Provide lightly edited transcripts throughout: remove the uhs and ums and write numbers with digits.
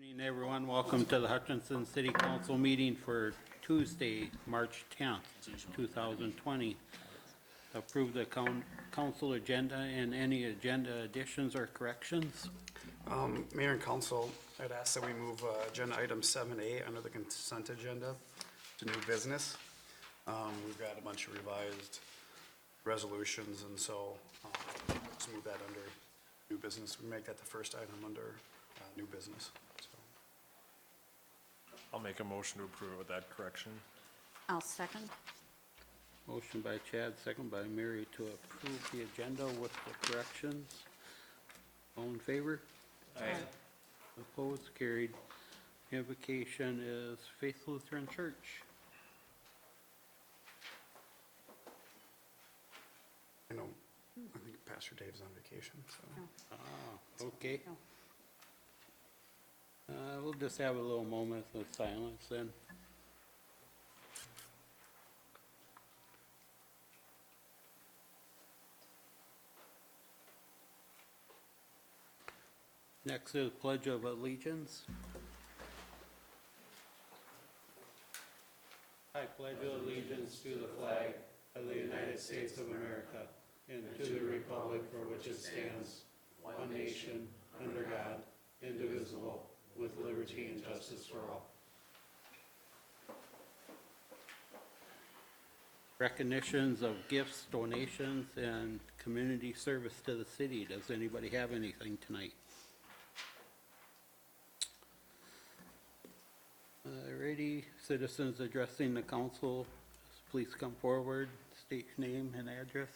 Evening, everyone. Welcome to the Hutchinson City Council meeting for Tuesday, March 10th, 2020. Approve the council agenda and any agenda additions or corrections. Mayor and council, I'd ask that we move agenda item 7A under the consent agenda to new business. We've got a bunch of revised resolutions, and so let's move that under new business. We make that the first item under new business. So. I'll make a motion to approve with that correction. I'll second. Motion by Chad, second by Mary to approve the agenda with the corrections. All in favor? Aye. Opposed? Carried. Invocation is Faith Lutheran Church. I know, I think Pastor Dave's on vacation, so. No. Okay. No. We'll just have a little moment of silence then. Next is Pledge of Allegiance. I pledge allegiance to the flag of the United States of America and to the republic for which it stands, one nation, under God, indivisible, with liberty and justice for all. Recognitions of gifts, donations, and community service to the city. Does anybody have anything tonight? Alrighty, citizens addressing the council, please come forward, state your name and address.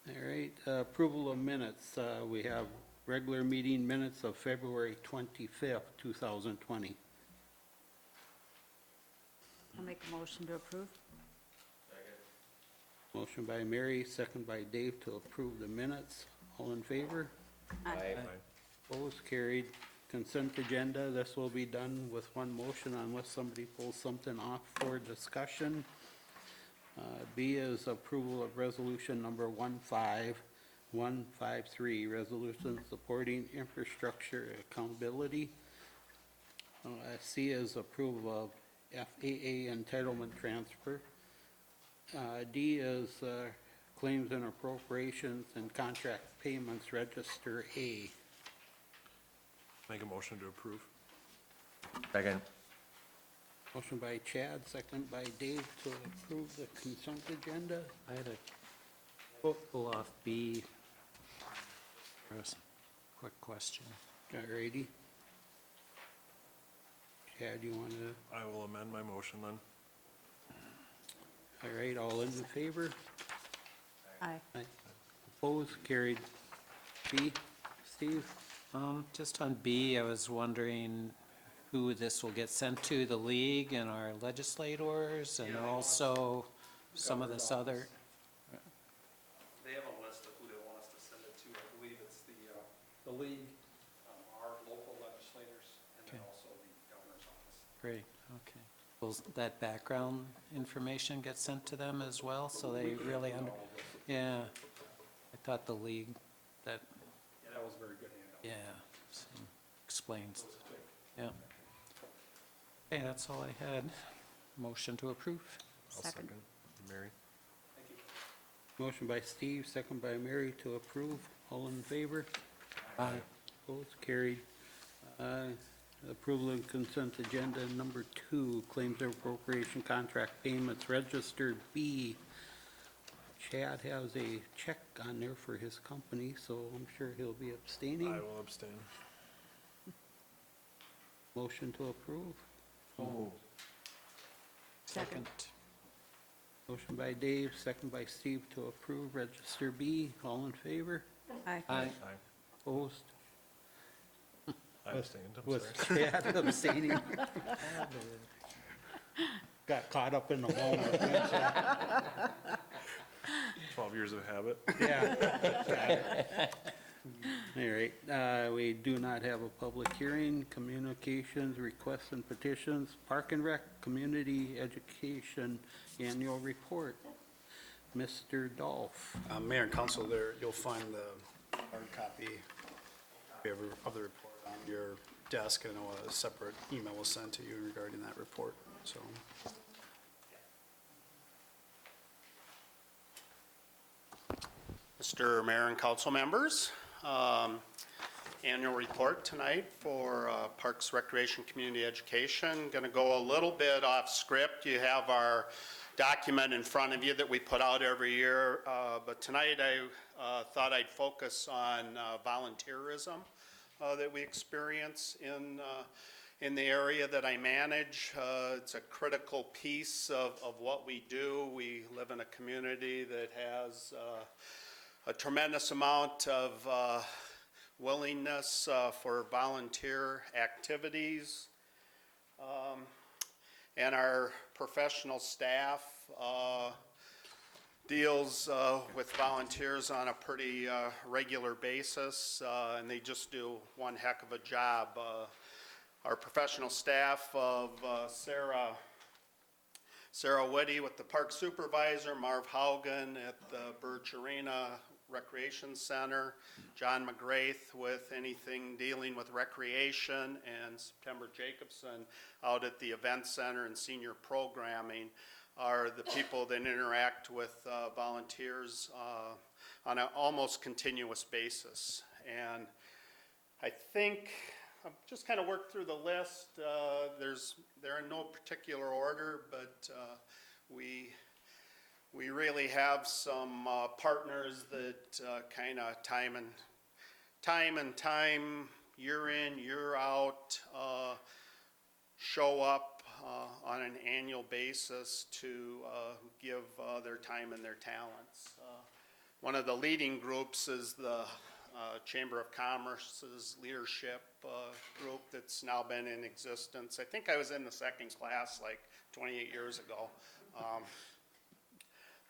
All right, approval of minutes. We have regular meeting minutes of February 25th, 2020. I'll make a motion to approve. Motion by Mary, second by Dave to approve the minutes. All in favor? Aye. Opposed, carried. Consent agenda, this will be done with one motion unless somebody pulls something off for discussion. B is approval of resolution number 15153, resolution supporting infrastructure accountability. C is approval of FAA entitlement transfer. D is claims and appropriations and contract payments, register A. Make a motion to approve. Second. Motion by Chad, second by Dave to approve the consent agenda. I had a pull off B. First, quick question. Alrighty. Chad, you want to, I will amend my motion then. all right, all in favor? Aye. Opposed, carried. B, Steve? Just on B, I was wondering who this will get sent to, the league and our legislators, and also some of this other, They have a list of who they want us to send it to. I believe it's The league. our local legislators and then Okay. also the governor's office. great, okay. Will that background information get sent to them as well, so they really yeah, I thought the league, that, Yeah, that was a very good handout. yeah, so explains, yeah. Okay, that's all I had. Motion to approve. I'll Second. Mary? Thank you. Motion by Steve, second by Mary to approve. All in favor? Aye. Opposed, carried. Approval of consent agenda number 2, claims and appropriation contract payments, registered B. Chad has a check on there for his company, so I'm sure he'll be abstaining. I will abstain. Motion to approve. Second. Motion by Dave, second by Steve to approve, register B. All in favor? Aye. Aye. Aye. Opposed? I abstained, I'm With sorry. Chad abstaining. Got caught up in the moment. 12 years of habit. Yeah. All right, we do not have a public hearing, communications, requests and petitions, Park and Rec, Community Education Annual Report. Mr. Dolph. Mayor and council, there, you'll find the hard copy copy of the report on your desk. I know a separate email was sent to you regarding that report, so. Mr. Mayor and council members, annual report tonight for Parks, Recreation, Community Education. Going to go a little bit off script. You have our document in front of you that we put out every year, but tonight I thought I'd focus on volunteerism that we experience in the area that I manage. It's a critical piece of what we do. We live in a community that has a tremendous amount of willingness for volunteer activities. And our professional staff deals with volunteers on a pretty regular basis, and they just do one heck of a job. Our professional staff of Sarah Whitty with the park supervisor, Marv Haugen at the Birch Arena Recreation Center, John McGrath with anything dealing with recreation, and September Jacobson out at the Event Center and Senior Programming are the people that interact with volunteers on an almost continuous basis. And I think I've just kind of worked through the list. They're in no particular order, but we really have some partners that kind of time, year in, year out, show up on an annual basis to give their time and their talents. One of the leading groups is the Chamber of Commerce's leadership group that's now been in existence. I think I was in the second class like 28 years ago.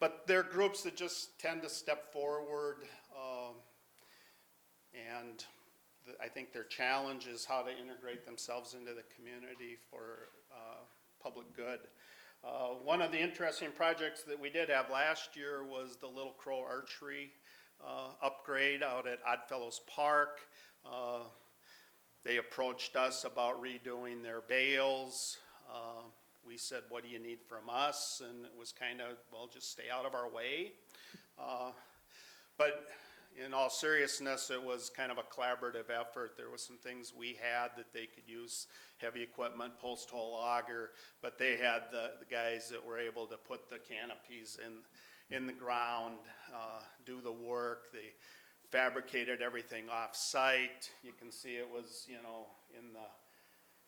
But they're groups that just tend to step forward, and I think their challenge is how to integrate themselves into the community for public good. One of the interesting projects that we did have last year was the Little Crow Archery upgrade out at Oddfellows Park. They approached us about redoing their bales. We said, what do you need from us? And it was kind of, well, just stay out of our way. But in all seriousness, it was kind of a collaborative effort. There was some things we had that they could use, heavy equipment, post hole auger, but they had the guys that were able to put the canopies in the ground, do the work. They fabricated everything off site. You can see it was, in the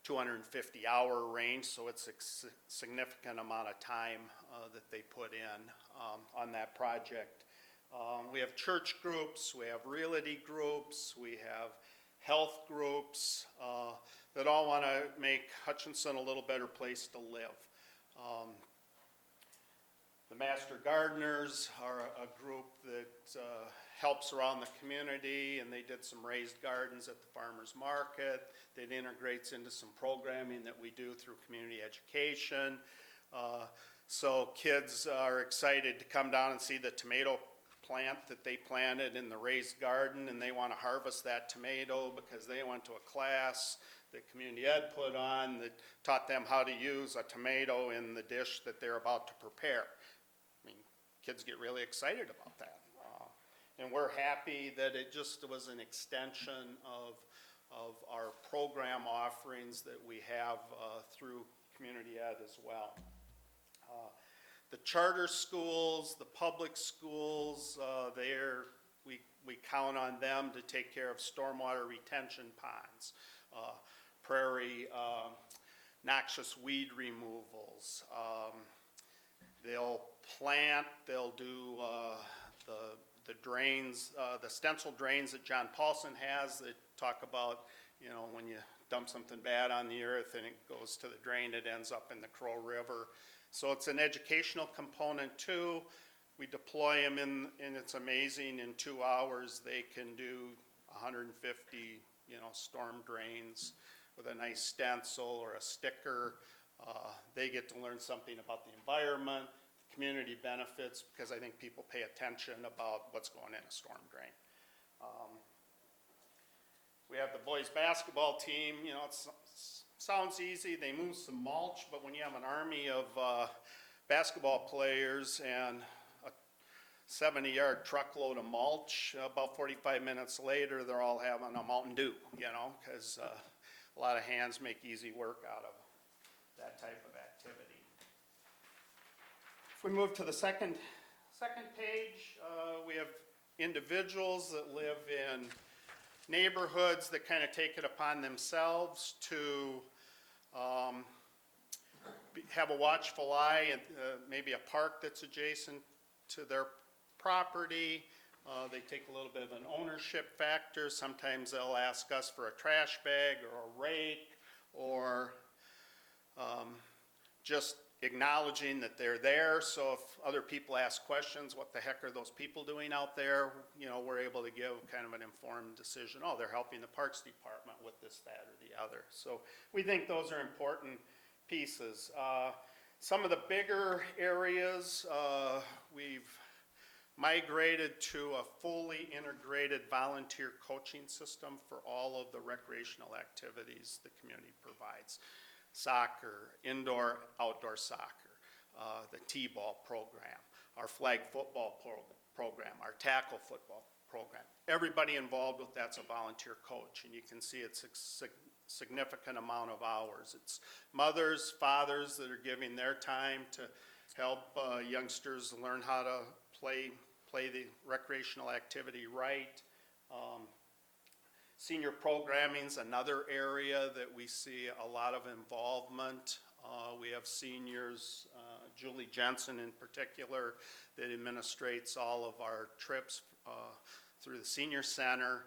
250-hour range, so it's a significant amount of time that they put in on that project. We have church groups, we have realty groups, we have health groups that all want to make Hutchinson a little better place to live. The Master Gardeners are a group that helps around the community, and they did some raised gardens at the farmer's market that integrates into some programming that we do through community education. So kids are excited to come down and see the tomato plant that they planted in the raised garden, and they want to harvest that tomato because they went to a class that community ed put on that taught them how to use a tomato in the dish that they're about to prepare. I mean, kids get really excited about that. And we're happy that it just was an extension of our program offerings that we have through community ed as well. The charter schools, the public schools, we count on them to take care of stormwater retention ponds, prairie noxious weed removals. They'll plant, they'll do the drains, the stencil drains that John Paulson has that talk about, when you dump something bad on the earth and it goes to the drain, it ends up in the Crow River. So it's an educational component too. We deploy them and it's amazing, in 2 hours they can do 150, storm drains with a nice stencil or a sticker. They get to learn something about the environment, the community benefits, because I think people pay attention about what's going in a storm drain. We have the boys' basketball team, you know, sounds easy, they move some mulch, but when you have an army of basketball players and a 70-yard truckload of mulch, about 45 minutes later, they're all having a Mountain Dew, you know, because a lot of hands make easy work out of that type of activity. If we move to the second page, we have individuals that live in neighborhoods that kind of take it upon themselves to have a watchful eye and maybe a park that's adjacent to their property. They take a little bit of an ownership factor. Sometimes they'll ask us for a trash bag or a rake, or just acknowledging that they're there. So if other people ask questions, what the heck are those people doing out there? You know, we're able to give kind of an informed decision. Oh, they're helping the Parks Department with this, that, or the other. So we think those are important pieces. Some of the bigger areas, we've migrated to a fully integrated volunteer coaching system for all of the recreational activities the community provides. Soccer, indoor, outdoor soccer, the T-ball program, our flag football program, our tackle football program. Everybody involved with that's a volunteer coach, and you can see it's a significant amount of hours. It's mothers, fathers that are giving their time to help youngsters learn how to play the recreational activity right. Senior programming's another area that we see a lot of involvement. We have seniors, Julie Jensen in particular, that administrates all of our trips through the senior center.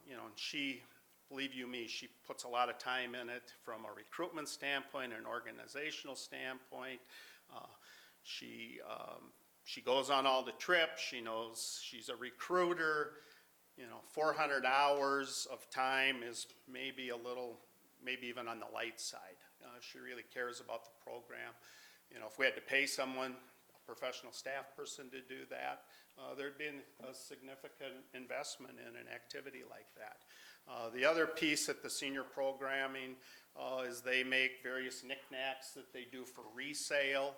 You know, and she, believe you me, she puts a lot of time in it from a recruitment standpoint, an organizational standpoint. She goes on all the trips. She knows she's a recruiter. You know, 400 hours of time is maybe a little, maybe even on the light side. She really cares about the program. You know, if we had to pay someone, a professional staff person to do that, there'd be a significant investment in an activity like that. The other piece at the senior programming is they make various knickknacks that they do for resale.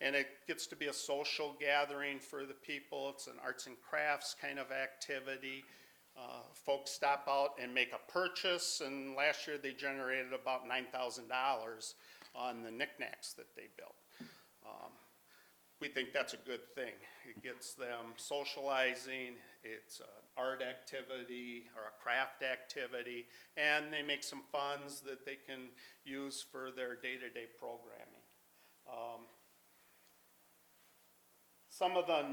And it gets to be a social gathering for the people. It's an arts and crafts kind of activity. Folks stop out and make a purchase, and last year they generated about $9,000 on the knickknacks that they built. We think that's a good thing. It gets them socializing, it's an art activity or a craft activity, and they make some funds that they can use for their day-to-day programming. Some of the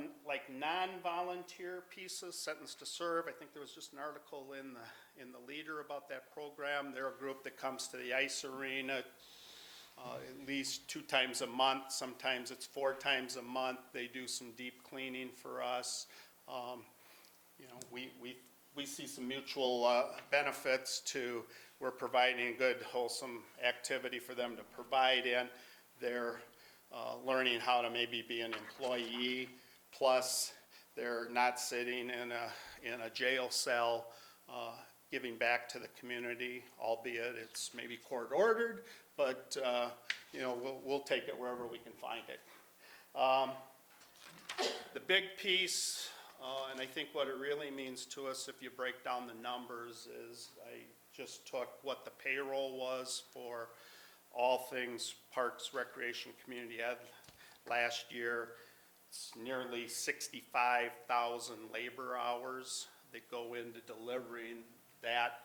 non-volunteer pieces, Sentenced to Serve, I think there was just an article in the Leader about that program. They're a group that comes to the ice arena at least 2 times a month. Sometimes it's 4 times a month. They do some deep cleaning for us. You know, we see some mutual benefits to, we're providing a good, wholesome activity for them to provide in. They're learning how to maybe be an employee, plus they're not sitting in a jail cell, giving back to the community, albeit it's maybe court ordered, but you know, we'll take it wherever we can find it. The big piece, and I think what it really means to us if you break down the numbers, is I just took what the payroll was for all things Parks, Recreation, Community Ed last year. It's nearly 65,000 labor hours that go into delivering that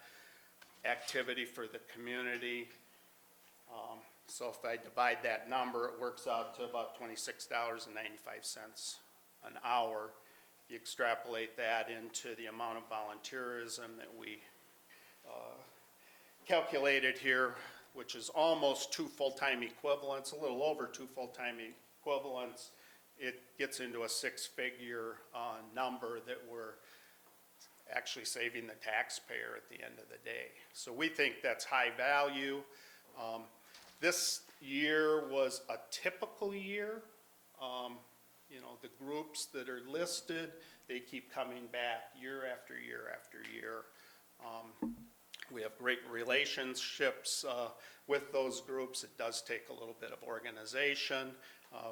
activity for the community. So if I divide that number, it works out to about $26.95 an hour. You extrapolate that into the amount of volunteerism that we calculated here, which is almost 2 full-time equivalents, a little over 2 full-time equivalents. It gets into a 6-figure number that we're actually saving the taxpayer at the end of the day. So we think that's high value. This year was a typical year. You know, the groups that are listed, they keep coming back year after year after year. We have great relationships with those groups. It does take a little bit of organization.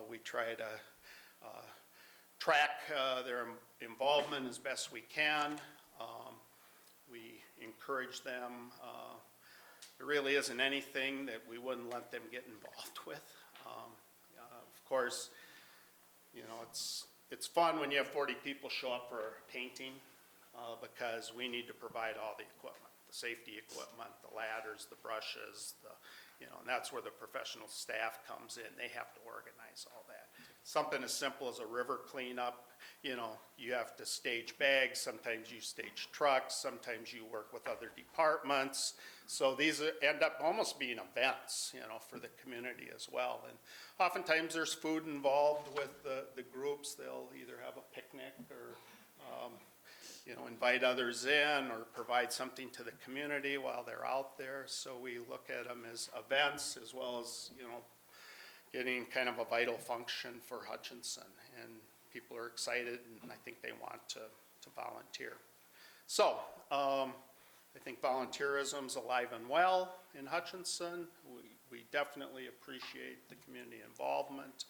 We try to track their involvement as best we can. We encourage them. There really isn't anything that we wouldn't let them get involved with. Of course, you know, it's fun when you have 40 people show up for a painting because we need to provide all the equipment, the safety equipment, the ladders, the brushes, you know, and that's where the professional staff comes in. They have to organize all that. Something as simple as a river cleanup, you know, you have to stage bags, sometimes you stage trucks, sometimes you work with other departments. So these end up almost being events, you know, for the community as well. And oftentimes there's food involved with the groups. They'll either have a picnic or, you know, invite others in or provide something to the community while they're out there. So we look at them as events as well as, you know, getting kind of a vital function for Hutchinson. And people are excited and I think they want to volunteer. So I think volunteerism's alive and well in Hutchinson. We definitely appreciate the community involvement.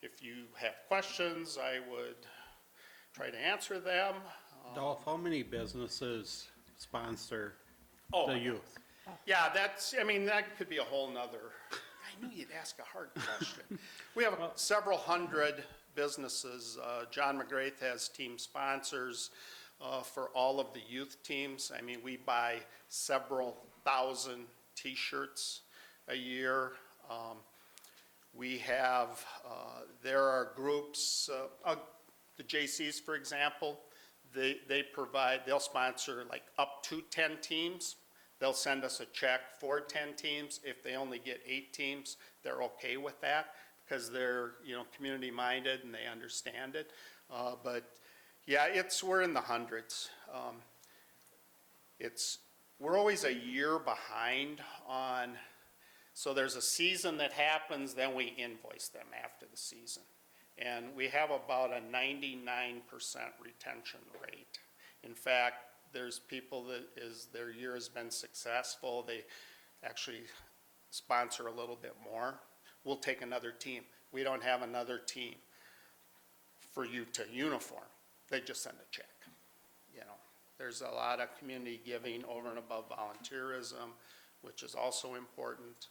If you have questions, I would try to answer them. Dolph, how many businesses sponsor Oh, the youth? Yeah, I mean, that could be a whole nother, I knew you'd ask a hard question. We have several hundred businesses. John McGrath has team sponsors for all of the youth teams. I mean, we buy several thousand t-shirts a year. We have, there are groups, the JCs, for example, they'll sponsor like up to 10 teams. They'll send us a check for 10 teams. If they only get 8 teams, they're okay with that because they're, you know, community minded and they understand it. But yeah, we're in the hundreds. We're always a year behind on, so there's a season that happens, then we invoice them after the season. And we have about a 99% retention rate. In fact, there's people that their year has been successful, they actually sponsor a little bit more. We'll take another team. We don't have another team for you to uniform. They just send a check. You know, there's a lot of community giving over and above volunteerism, which is also important.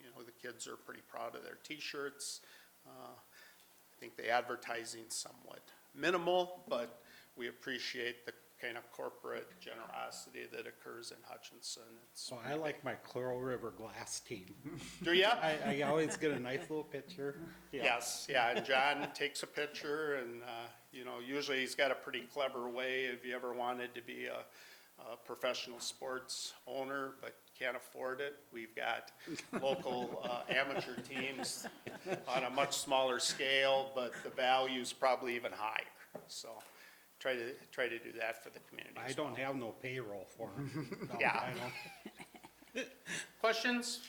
You know, the kids are pretty proud of their t-shirts. I think the advertising's somewhat minimal, but we appreciate the kind of corporate generosity that occurs in Hutchinson. So I like my Coral River glass team. Do ya? I always get a nice little picture. Yeah. Yes, yeah, and John takes a picture and, you know, usually he's got a pretty clever way if you ever wanted to be a professional sports owner but can't afford it. We've got local amateur teams on a much smaller scale, but the value's probably even higher. So try to do that for the community. I don't have no payroll for them. No, Yeah. I don't. Questions,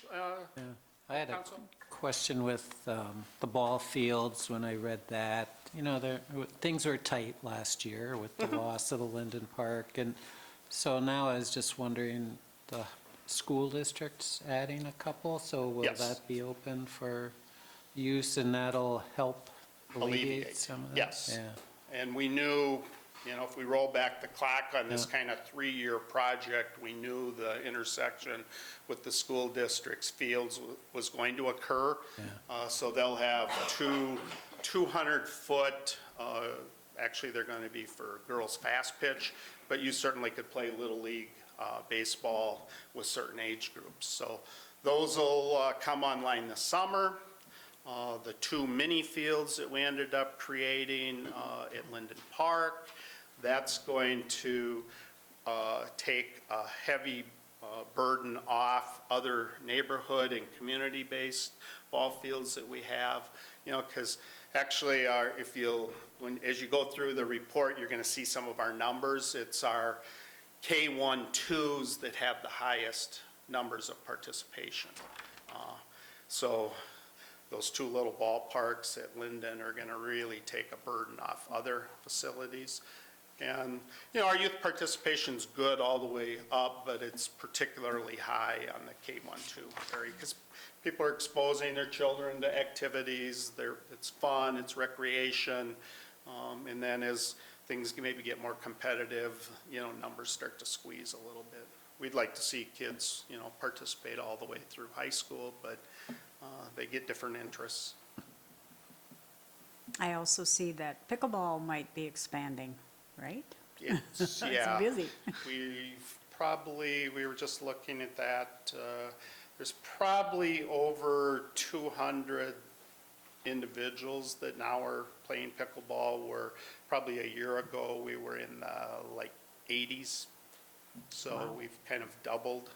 I had a Council? question with the ball fields when I read that. You know, things were tight last year with the loss of the Linden Park. And so now I was just wondering, the school district's adding a couple, so will Yes. that be open for use and that'll help alleviate some of that? Yes. Yeah. And we knew, you know, if we roll back the clock on this kind of 3-year project, we knew the intersection with the school district's fields was going to occur. So they'll have 200-foot, actually they're going to be for girls fast pitch, but you certainly could play Little League baseball with certain age groups. So those will come online this summer. The 2 mini fields that we ended up creating at Linden Park, that's going to take a heavy burden off other neighborhood and community-based ball fields that we have. You know, because actually, as you go through the report, you're going to see some of our numbers. It's our K-1-2s that have the highest numbers of participation. So those 2 little ballparks at Linden are going to really take a burden off other facilities. And, our youth participation's good all the way up, but it's particularly high on the K-1-2 area, because people are exposing their children to activities, it's fun, it's recreation, and then as things maybe get more competitive, numbers start to squeeze a little bit. We'd like to see kids, participate all the way through high school, but they get different interests. I also see that pickleball might be expanding, right? It's, yeah. It's busy. We were just looking at that, there's probably over 200 individuals that now are playing pickleball, where probably a year ago, we were in like 80s. So we've kind of doubled,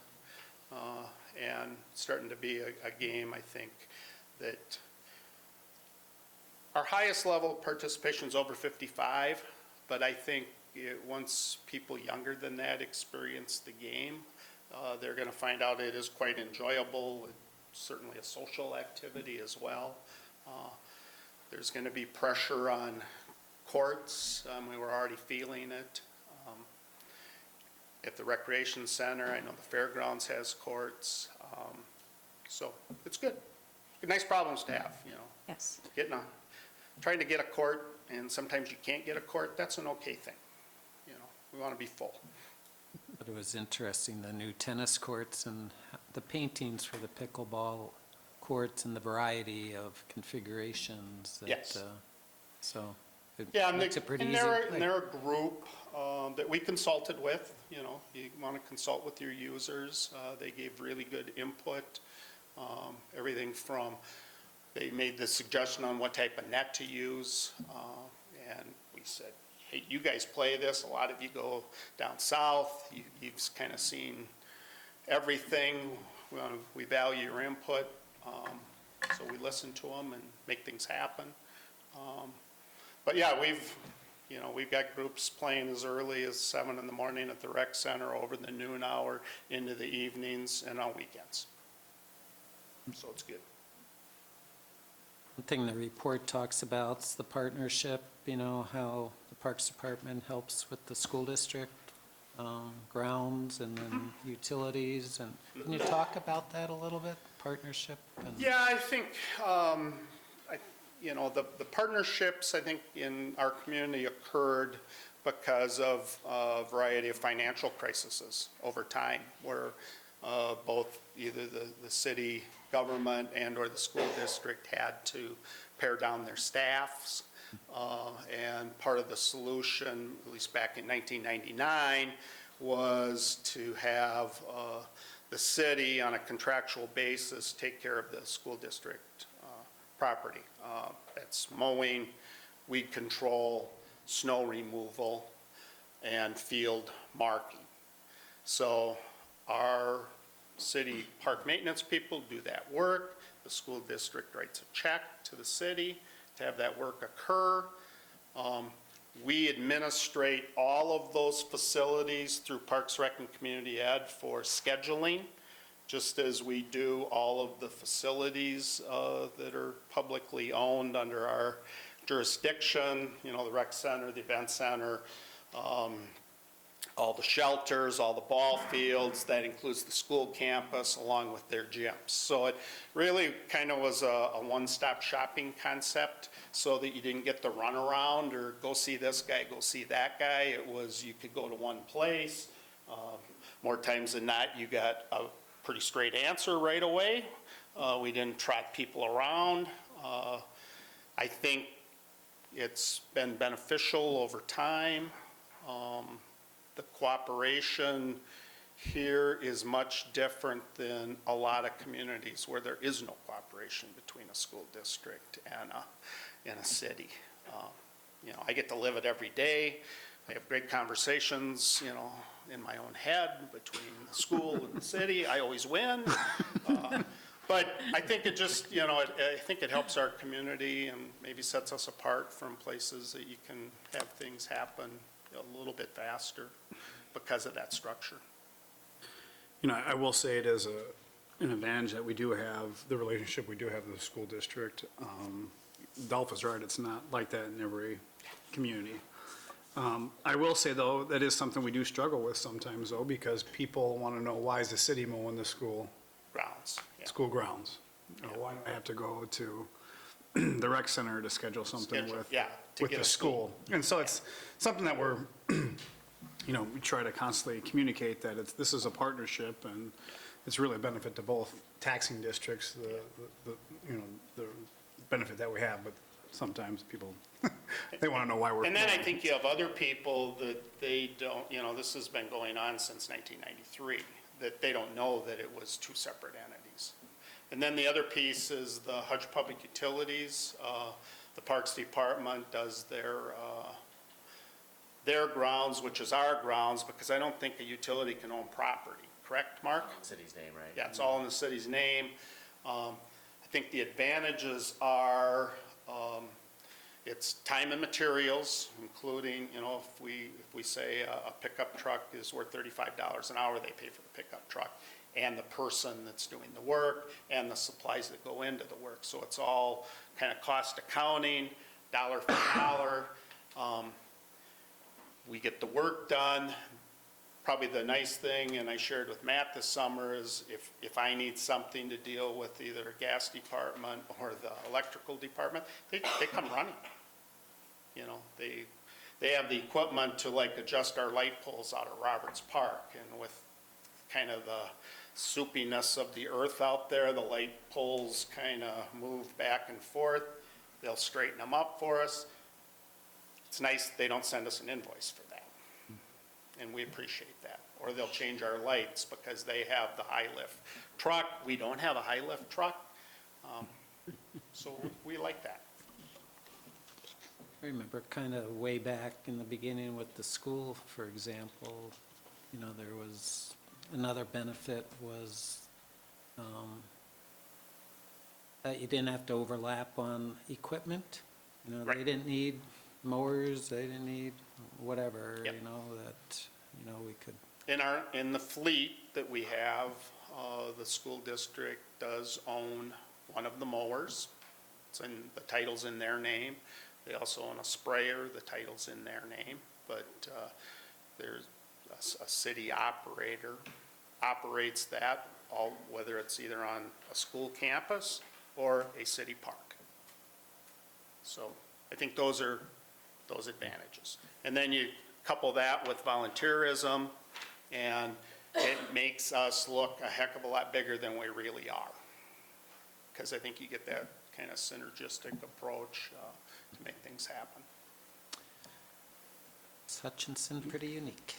and starting to be a game, I think, that our highest level of participation is over 55, but I think once people younger than that experience the game, they're going to find out it is quite enjoyable. It's certainly a social activity as well. There's going to be pressure on courts. We were already feeling it. At the recreation center, I know the fairgrounds has courts. So it's good. Nice problems to have, Yes. Trying to get a court, and sometimes you can't get a court, that's an okay thing. We want to be full. But it was interesting, the new tennis courts and the paintings for the pickleball courts and the variety of configurations. Yes. So it Yeah, and makes it pretty easy. they're a group that we consulted with. You want to consult with your users. They gave really good input. Everything from, they made the suggestion on what type of net to use. And we said, hey, you guys play this. A lot of you go down south. You've kind of seen everything. We value your input. So we listen to them and make things happen. But yeah, we've got groups playing as early as 7 in the morning at the rec center, over the noon hour, into the evenings, and on weekends. So it's good. One thing the report talks about is the partnership, how the Parks Department helps with the school district grounds and then utilities. And can you talk about that a little bit, partnership? Yeah, I think, the partnerships, I think, in our community occurred because of a variety of financial crises over time, where both either the city government and or the school district had to pare down their staffs. And part of the solution, at least back in 1999, was to have the city on a contractual basis take care of the school district property. That's mowing, weed control, snow removal, and field marking. So our city park maintenance people do that work. The school district writes a check to the city to have that work occur. We administrate all of those facilities through Parks, Rec, and Community Ed for scheduling, just as we do all of the facilities that are publicly owned under our jurisdiction, the rec center, the event center, all the shelters, all the ball fields. That includes the school campus along with their gyms. So it really kind of was a one-stop shopping concept, so that you didn't get the runaround or go see this guy, go see that guy. It was, you could go to one place. More times than not, you got a pretty straight answer right away. We didn't trot people around. I think it's been beneficial over time. The cooperation here is much different than a lot of communities where there is no cooperation between a school district and a city. I get to live it every day. I have great conversations, in my own head between the school and the city. I always win. But I think it just, I think it helps our community and maybe sets us apart from places that you can have things happen a little bit faster because of that structure. I will say it is an advantage that we do have, the relationship we do have with the school district. Dolph is right, it's not like that in every community. I will say, though, that is something we do struggle with sometimes, though, because people want to know, why is the city mowing the school Grounds, yeah. grounds? Or why do I have to go to the rec center to schedule something Schedule, with, yeah, to with get the a school? And so it's something that we're, we try to constantly communicate that this is a partnership, and it's really a benefit to both taxing districts, the benefit that we have, but sometimes people, they want to know why we're. And then I think you have other people that they don't, this has been going on since 1993, that they don't know that it was two separate entities. And then the other piece is the Hutch Public Utilities. The Parks Department does their grounds, which is our grounds, because I don't think a utility can own property, correct, Mark? City's name, right? Yeah, it's all in the city's name. I think the advantages are, it's time and materials, including, if we say a pickup truck is worth $35 an hour, they pay for the pickup truck, and the person that's doing the work, and the supplies that go into the work. So it's all kind of cost accounting, dollar for dollar. We get the work done. Probably the nice thing, and I shared with Matt this summer, is if I need something to deal with either gas department or the electrical department, they come running. They have the equipment to adjust our light poles out of Roberts Park, and with kind of the soupiness of the earth out there, the light poles kind of move back and forth. They'll straighten them up for us. It's nice they don't send us an invoice for that. And we appreciate that. Or they'll change our lights because they have the high lift truck. We don't have a high lift truck. So we like that. I remember kind of way back in the beginning with the school, for example, there was, another benefit was that you didn't have to overlap on equipment. Right. They didn't need mowers, they didn't need whatever, Yep. we could. In the fleet that we have, the school district does own one of the mowers. The title's in their name. They also own a sprayer, the title's in their name. But there's a city operator operates that, whether it's either on a school campus or a city park. So I think those are those advantages. And then you couple that with volunteerism, and it makes us look a heck of a lot bigger than we really are. Because I think you get that kind of synergistic approach to make things happen. It's Hutchinson, pretty unique.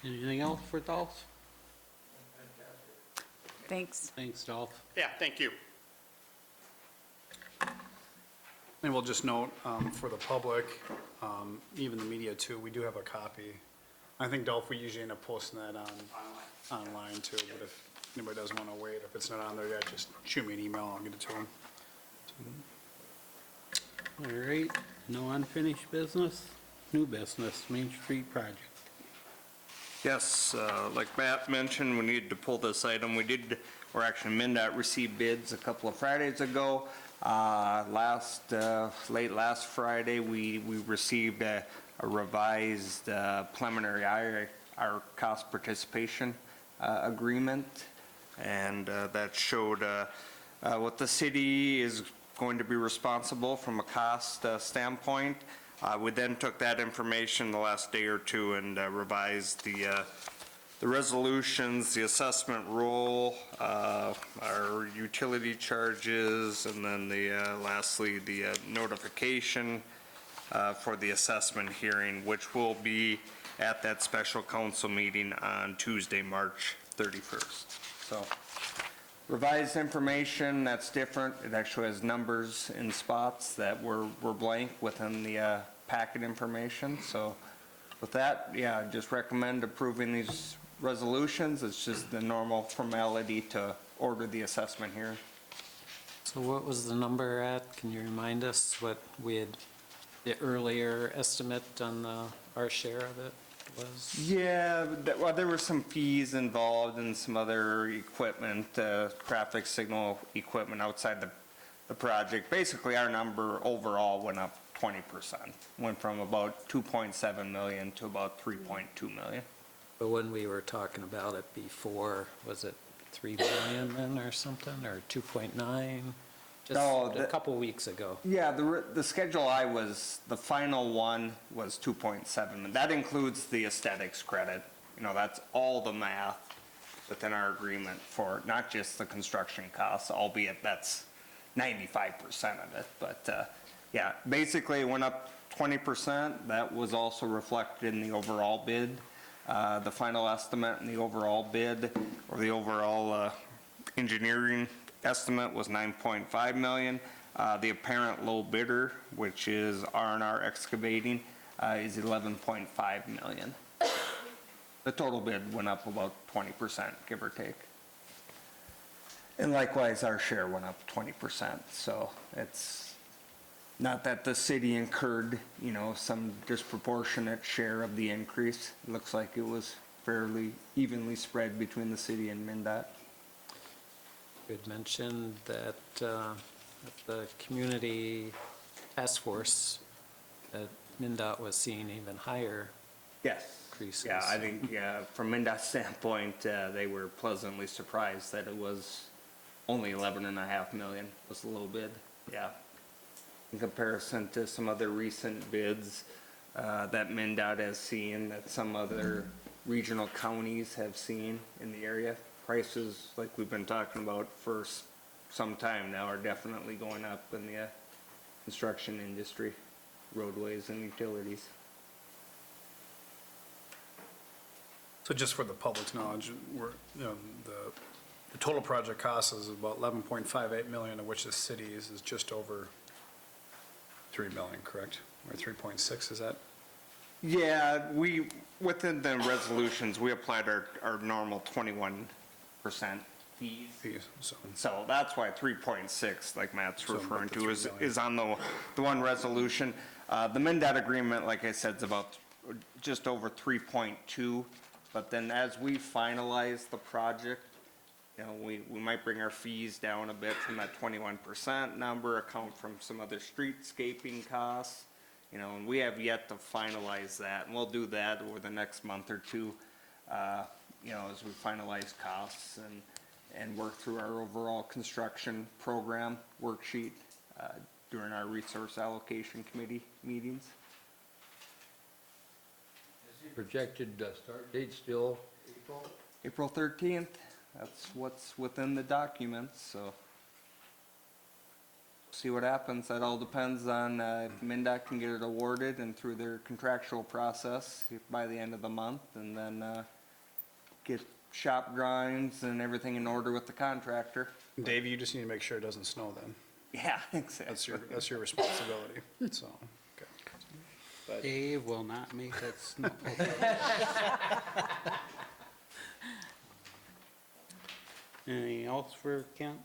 Anything else for Dolph? Thanks. Thanks, Dolph. Yeah, thank you. And we'll just note, for the public, even the media too, we do have a copy. I think, Dolph, we usually end up posting that online too, but if anybody does want to wait, if it's not on there yet, just shoot me an email, I'll get it to them. All right, no unfinished business, new business, Main Street project. Yes, like Matt mentioned, we needed to pull this item. Or actually MnDOT received bids a couple of Fridays ago. Late last Friday, we received a revised preliminary our cost participation agreement. And that showed what the city is going to be responsible from a cost standpoint. We then took that information the last day or two and revised the resolutions, the assessment rule, our utility charges, and then lastly, the notification for the assessment hearing, which will be at that special council meeting on Tuesday, March 31st. So revised information that's different. It actually has numbers in spots that were blank within the packet information. So with that, yeah, just recommend approving these resolutions. It's just the normal formality to order the assessment here. So what was the number at? Can you remind us what we had, the earlier estimate on our share of it was? Yeah, well, there were some fees involved and some other equipment, traffic signal equipment outside the project. Basically, our number overall went up 20%. Went from about 2.7 million to about 3.2 million. But when we were talking about it before, was it 3 million then or something, or 2.9? Just No, a couple weeks ago. Yeah, the Schedule I was, the final one was 2.7. That includes the aesthetics credit. You know, that's all the math within our agreement for not just the construction costs, albeit that's 95% of it. But, yeah, basically it went up 20%. That was also reflected in the overall bid. The final estimate in the overall bid, or the overall engineering estimate, was 9.5 million. The apparent low bidder, which is R&R Excavating, is 11.5 million. The total bid went up about 20%, give or take. And likewise, our share went up 20%. So it's not that the city incurred, you know, some disproportionate share of the increase. It looks like it was fairly evenly spread between the city and MnDOT. You had mentioned that the community task force, that MnDOT was seeing even higher Yes. increases. Yeah, I think, yeah, from MnDOT's standpoint, they were pleasantly surprised that it was only 11.5 million was the low bid. Yeah. In comparison to some other recent bids that MnDOT has seen, that some other regional counties have seen in the area. Prices, like we've been talking about for some time now, are definitely going up in the construction industry, roadways and utilities. So just for the public's knowledge, we're, you know, the total project cost is about 11.58 million, of which the city's is just over 3 million, correct? Or 3.6, is that? Yeah, we, within the resolutions, we applied our normal 21% fees. Fees, so. So that's why 3.6, like Matt's So referring about the to, 3 is million. on the one resolution. The MnDOT agreement, like I said, is about just over 3.2. But then as we finalize the project, you know, we might bring our fees down a bit from that 21% number, account from some other streetscaping costs. You know, and we have yet to finalize that, and we'll do that over the next month or two, you know, as we finalize costs and work through our overall construction program worksheet during our resource allocation committee meetings. Is the projected start date still April? April 13th, that's what's within the documents, so see what happens. That all depends on if MnDOT can get it awarded and through their contractual process by the end of the month, and then get shop drawings and everything in order with the contractor. Dave, you just need to make sure it doesn't snow then. Yeah, exactly. That's your responsibility, so, okay. Dave will not make it snow. Anything else for Kent?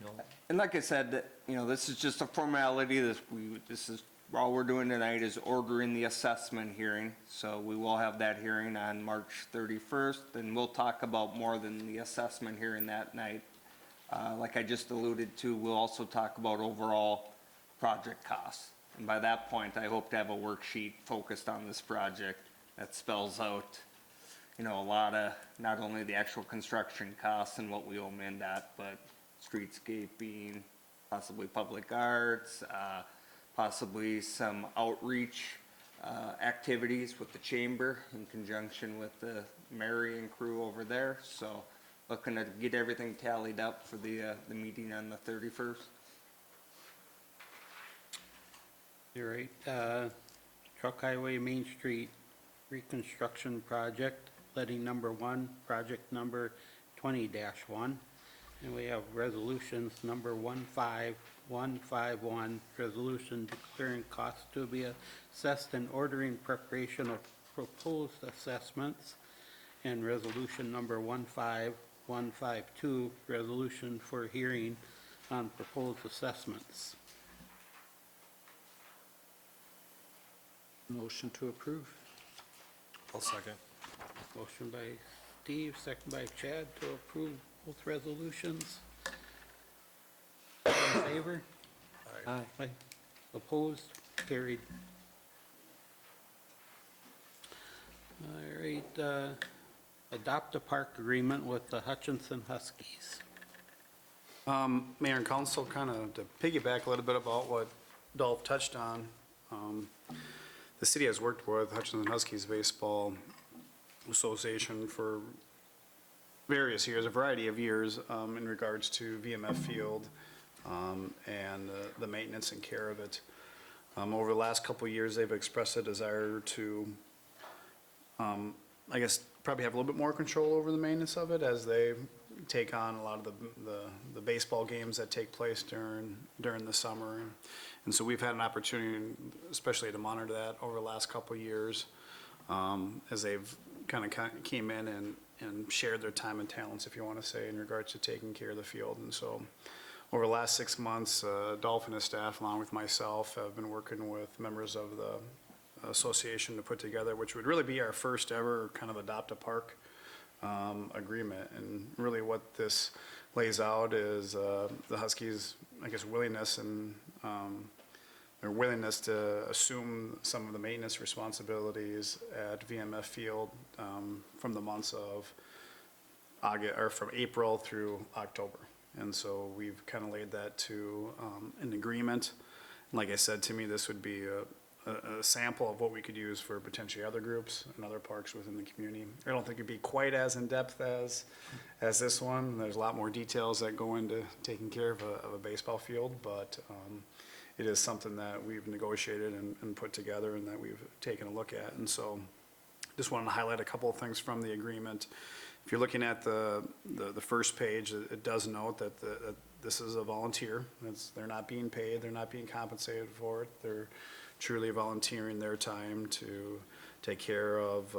No. And like I said, you know, this is just a formality. This is, all we're doing tonight is ordering the assessment hearing. So we will have that hearing on March 31st, and we'll talk about more than the assessment hearing that night. Like I just alluded to, we'll also talk about overall project costs. And by that point, I hope to have a worksheet focused on this project that spells out, you know, a lot of, not only the actual construction costs and what we owe MnDOT, but streetscaping, possibly public arts, possibly some outreach activities with the chamber in conjunction with the Mary and crew over there. So looking to get everything tallied up for the meeting on the 31st. You're right. Truck Highway Main Street Reconstruction Project, letting number 1, project number 20-1. And we have resolutions number 15151, resolution declaring costs to be assessed and ordering preparation of proposed assessments. And resolution number 15152, resolution for hearing on proposed assessments. Motion to approve. I'll second. Motion by Steve, second by Chad to approve both resolutions. All in favor? Aye. Aye. Opposed? Carried. All right, adopt a park agreement with the Hutchinson Huskies. Mayor and council, kind of to piggyback a little bit about what Dolph touched on, the city has worked with Hutchinson Huskies Baseball Association for various years, a variety of years, in regards to VMF Field, and the maintenance and care of it. Over the last couple of years, they've expressed a desire to, I guess, probably have a little bit more control over the maintenance of it as they take on a lot of the baseball games that take place during the summer. And so we've had an opportunity, especially to monitor that over the last couple of years, as they've kind of came in and shared their time and talents, if you want to say, in regards to taking care of the field. And so over the last 6 months, Dolph and his staff, along with myself, have been working with members of the association to put together, which would really be our first ever kind of adopt a park agreement. And really what this lays out is the Huskies, I guess, willingness and their willingness to assume some of the maintenance responsibilities at VMF Field from the months of August, or from April through October. And so we've kind of laid that to an agreement. Like I said, to me, this would be a sample of what we could use for potentially other groups and other parks within the community. I don't think it'd be quite as in-depth as this one. There's a lot more details that go into taking care of a baseball field, but it is something that we've negotiated and put together and that we've taken a look at. And so just wanted to highlight a couple of things from the agreement. If you're looking at the first page, it does note that this is a volunteer. They're not being paid, they're not being compensated for it. They're truly volunteering their time to take care of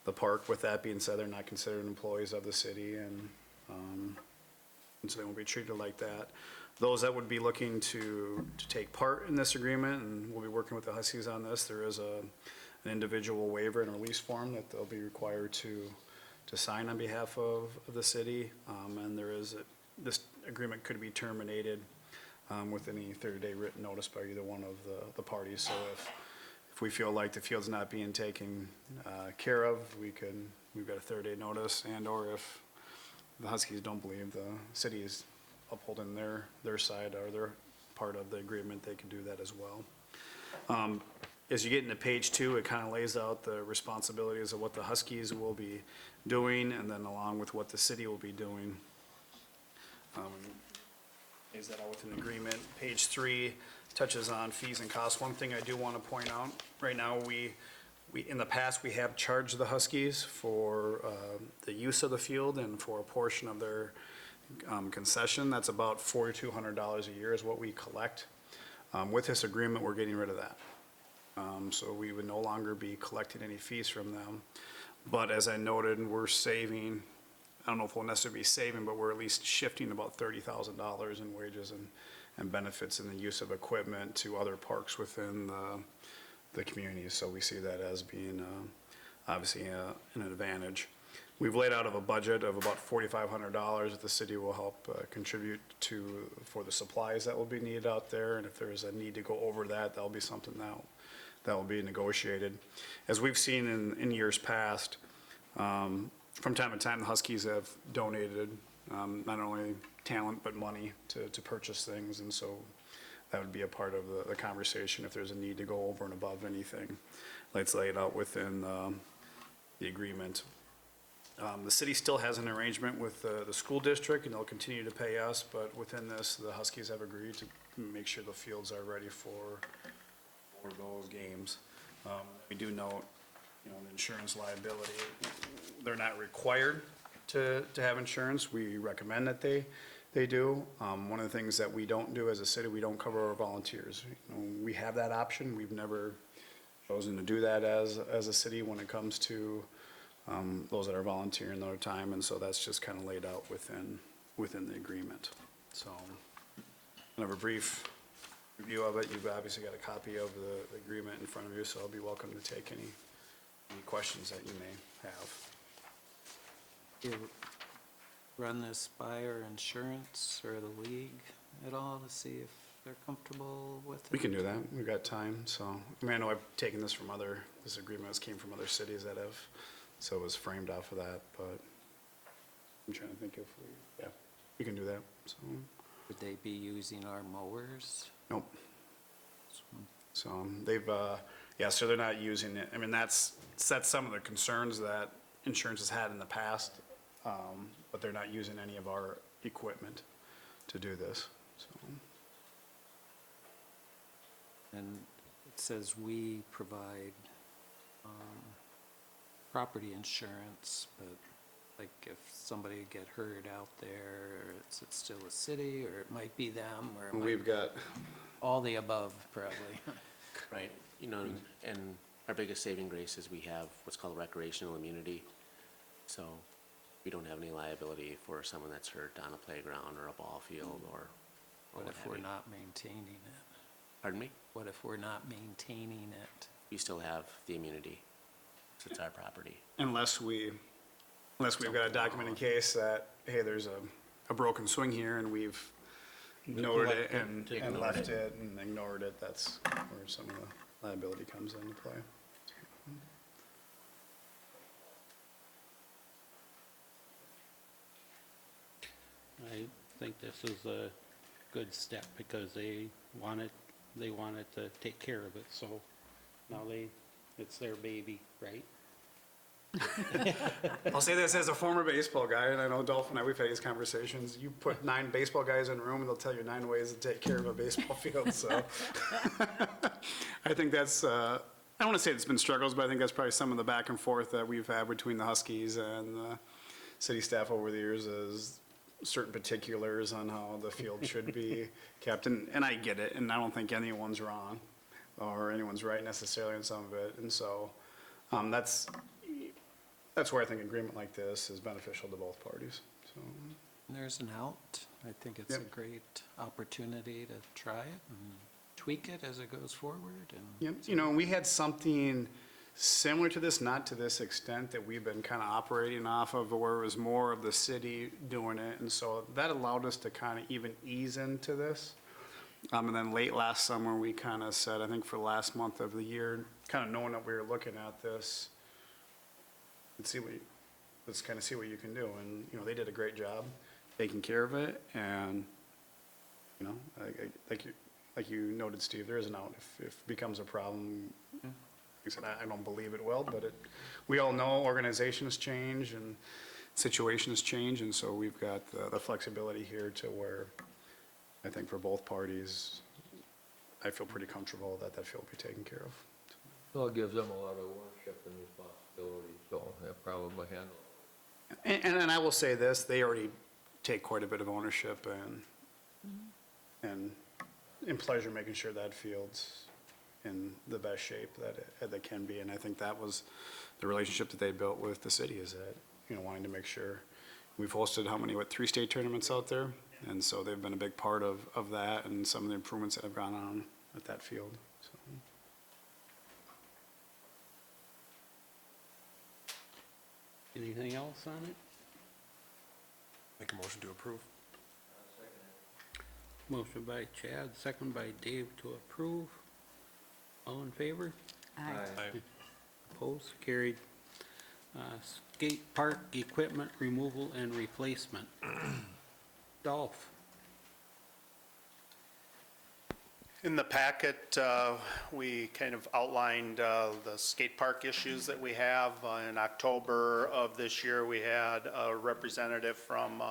the park. With that being said, they're not considered employees of the city, and so they won't be treated like that. Those that would be looking to take part in this agreement, and we'll be working with the Huskies on this, there is an individual waiver and release form that they'll be required to sign on behalf of the city, and this agreement could be terminated with any 30-day written notice by either one of the parties. So if we feel like the field's not being taken care of, we've got a 30-day notice, and or if the Huskies don't believe the city is upholding their side or their part of the agreement, they can do that as well. As you get into page 2, it kind of lays out the responsibilities of what the Huskies will be doing, and then along with what the city will be doing. Lays that out with an agreement. Page 3 touches on fees and costs. One thing I do want to point out, right now, we in the past, we have charged the Huskies for the use of the field and for a portion of their concession. That's about $4,200 a year is what we collect. With this agreement, we're getting rid of that. So we would no longer be collecting any fees from them. But as I noted, we're saving, I don't know if we'll necessarily be saving, but we're at least shifting about $30,000 in wages and benefits in the use of equipment to other parks within the community. So we see that as being obviously an advantage. We've laid out a budget of about $4,500 that the city will help contribute for the supplies that will be needed out there. And if there's a need to go over that, that'll be something that will be negotiated. As we've seen in years past, from time to time, the Huskies have donated not only talent but money to purchase things, and so that would be a part of the conversation if there's a need to go over and above anything. Let's lay it out within the agreement. The city still has an arrangement with the school district, and they'll continue to pay us, but within this, the Huskies have agreed to make sure the fields are ready for those games. We do note, the insurance liability. They're not required to have insurance. We recommend that they do. One of the things that we don't do as a city, we don't cover our volunteers. We have that option. We've never chosen to do that as a city when it comes to those that are volunteering their time, and so that's just kind of laid out within the agreement. So, kind of a brief review of it. You've obviously got a copy of the agreement in front of you, so I'll be welcome to take any questions that you may have. You run this by our insurance or the league at all to see if they're comfortable with it? We can do that. We've got time, so, I mean, I know I've taken this from this agreement came from other cities that have, so it was framed off of that, but I'm trying to think if we can do that, so, Would they be using our mowers? nope. So, they've, so they're not using it. I mean, that's some of the concerns that insurance has had in the past, but they're not using any of our equipment to do this, so. And it says we provide property insurance, but like if somebody get hurt out there, is it still a city, or it might be them, or it might We've got, all the above, probably? Right, you know, and our biggest saving grace is we have what's called recreational immunity. So we don't have any liability for someone that's hurt on a playground or a ball field or What if have we're you. not maintaining it? Pardon me? What if we're not maintaining it? We still have the immunity, so it's our property. unless we've got a documented case that, hey, there's a broken swing here and we've noted it and Neglected, left it and ignored it, that's where some of the liability comes into play. I think this is a good step because they wanted to take care of it, so now it's their baby, right? I'll say this as a former baseball guy, and I know Dolph and I, we've had these conversations. You put 9 baseball guys in a room and they'll tell you 9 ways to take care of a baseball field, so. I think that's, I don't want to say it's been struggles, but I think that's probably some of the back and forth that we've had between the Huskies and the city staff over the years is certain particulars on how the field should be kept, and I get it, and I don't think anyone's wrong or anyone's right necessarily in some of it, and so, that's where I think agreement like this is beneficial to both parties, so. And there's an out. I think it's a Yep. great opportunity to try it and tweak it as it goes forward, and Yep, you know, we had something similar to this, not to this extent, that we've been kind of operating off of, where it was more of the city doing it, and so that allowed us to kind of even ease into this. And then late last summer, we kind of said, I think for the last month of the year, kind of knowing that we were looking at this, let's kind of see what you can do, and, you know, they did a great job taking care of it, and, you know, like you noted, Steve, there is an out if it becomes a problem. Like I said, I don't believe it will, but we all know organizations change and situations change, and so we've got the flexibility here to where I think for both parties, I feel pretty comfortable that field will be taken care of. Well, it gives them a lot of ownership and responsibility, so they'll probably handle it. And I will say this, they already take quite a bit of ownership and in pleasure making sure that field's in the best shape that it can be. And I think that was the relationship that they built with the city, is that, you know, wanting to make sure. We've hosted 3 state tournaments out there? And so they've been a big part of that and some of the improvements that have gone on at that field, so. Anything else on it? Make a motion to approve. Motion by Chad, second by Dave to approve. All in favor? Aye. Aye. Opposed? Carried. Skate park equipment removal and replacement. Dolph? In the packet, we kind of outlined the skate park issues that we have. In October of this year, we had a representative from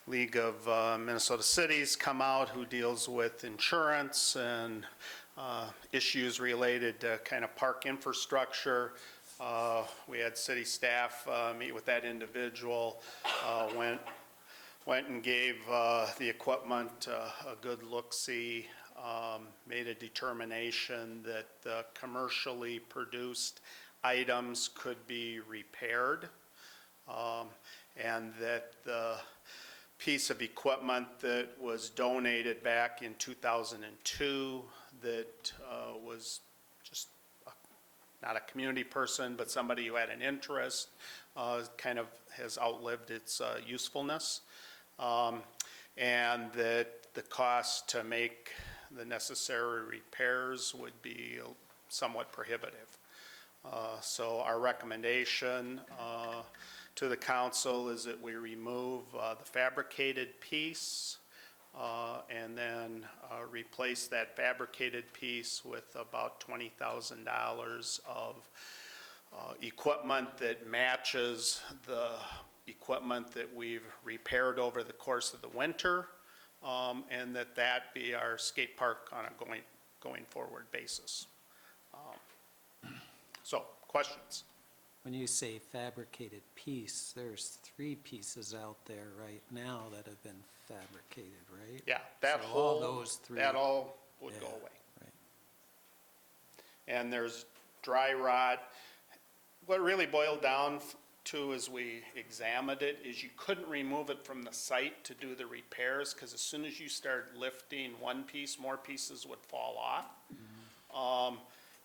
League of Minnesota Cities come out who deals with insurance and issues related to kind of park infrastructure. We had city staff meet with that individual, went and gave the equipment a good look-see, made a determination that the commercially produced items could be repaired, and that the piece of equipment that was donated back in 2002 that was just not a community person, but somebody who had an interest, kind of has outlived its usefulness. And that the cost to make the necessary repairs would be somewhat prohibitive. So our recommendation to the council is that we remove the fabricated piece and then replace that fabricated piece with about $20,000 of equipment that matches the equipment that we've repaired over the course of the winter, and that be our skate park on a going forward basis. So, questions? When you say fabricated piece, there's 3 pieces out there right now that have been fabricated, right? Yeah, that So whole, all those 3. that all would Yeah, go away. right. And there's dry rot. What it really boiled down to as we examined it is you couldn't remove it from the site to do the repairs, because as soon as you start lifting one piece, more pieces would fall off.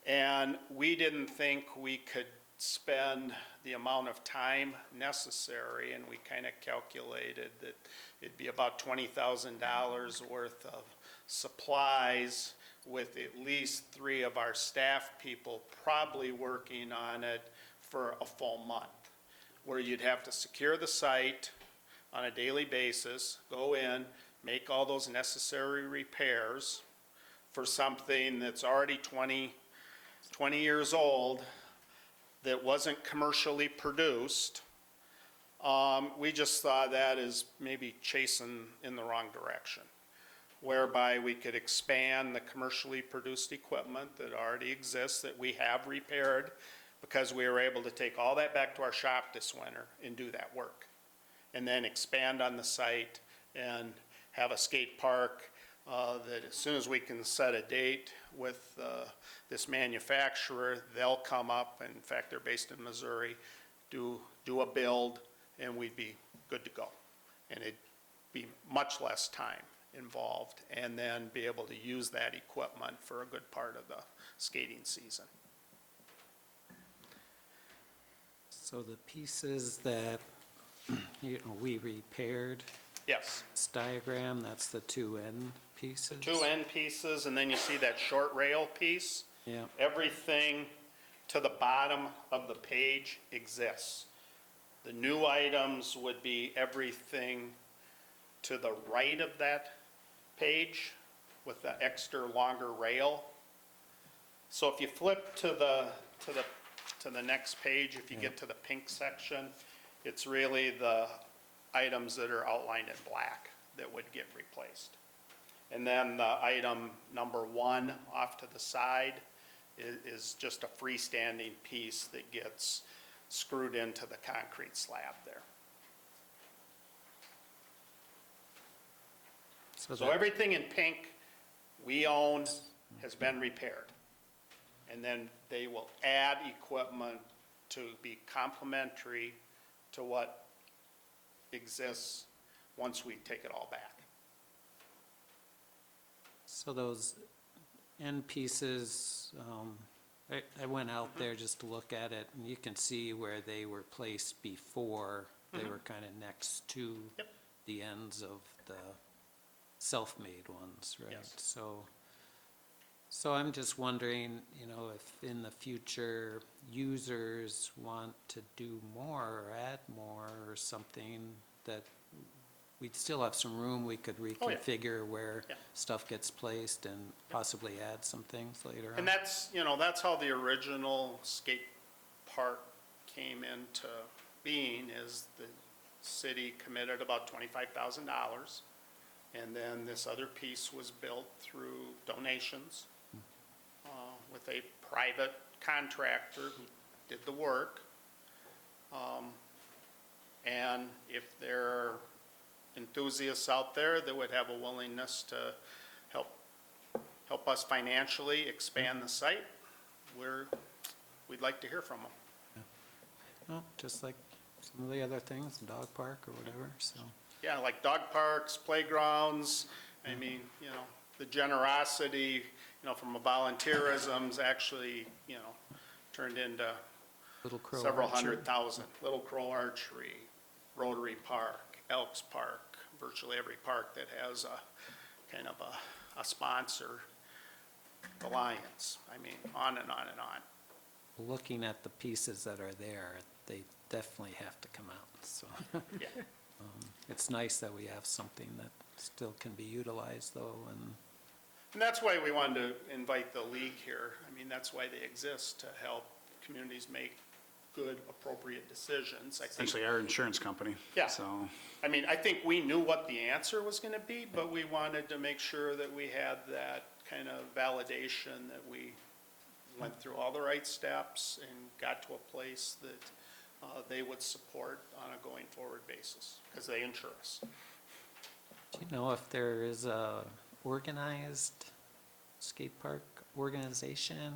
And we didn't think we could spend the amount of time necessary, and we kind of calculated that it'd be about $20,000 worth of supplies with at least 3 of our staff people probably working on it for a full month, where you'd have to secure the site on a daily basis, go in, make all those necessary repairs for something that's already 20 years old, that wasn't commercially produced. We just saw that as maybe chasing in the wrong direction, whereby we could expand the commercially produced equipment that already exists, that we have repaired, because we were able to take all that back to our shop this winter and do that work. And then expand on the site and have a skate park that as soon as we can set a date with this manufacturer, they'll come up, and in fact, they're based in Missouri, do a build, and we'd be good to go. And it'd be much less time involved, and then be able to use that equipment for a good part of the skating season. So the pieces that we repaired, Yes, this diagram, that's the 2 end pieces? 2 end pieces, and then you see that short rail piece. Yeah, Everything to the bottom of the page exists. The new items would be everything to the right of that page with the extra longer rail. So if you flip to the next page, if you get to the pink section, it's really the items that are outlined in black that would get replaced. And then the item number 1 off to the side is just a freestanding piece that gets screwed into the concrete slab there. So everything in pink we own has been repaired. And then they will add equipment to be complementary to what exists once we take it all back. So those end pieces, I went out there just to look at it, and you can see where they were placed before. They were kind of next to Yep. the ends of the self-made ones, right? Yes. So I'm just wondering, if in the future users want to do more or add more or something, that we'd still have some room, we could reconfigure where Yeah. stuff gets placed and possibly add some things later on. And that's how the original skate park came into being, is the city committed about $25,000. And then this other piece was built through donations with a private contractor who did the work. And if there are enthusiasts out there that would have a willingness to help us financially expand the site, we'd like to hear from them. Well, just like some of the other things, dog park or whatever, so. Yeah, like dog parks, playgrounds, I mean, the generosity, from a volunteerism's actually, turned into Little Crow several Archery. 100,000. Little Crow Archery, Rotary Park, Elks Park, virtually every park that has a kind of a sponsor, the Lions. I mean, on and on and on. Looking at the pieces that are there, they definitely have to come out, so. Yeah. It's nice that we have something that still can be utilized though, and And that's why we wanted to invite the league here. I mean, that's why they exist, to help communities make good, appropriate decisions. I think, Essentially our insurance company. Yeah. So, I mean, I think we knew what the answer was gonna be, but we wanted to make sure that we had that kind of validation, that we went through all the right steps and got to a place that they would support on a going forward basis, because they insure us. do you know if there is a organized skate park organization?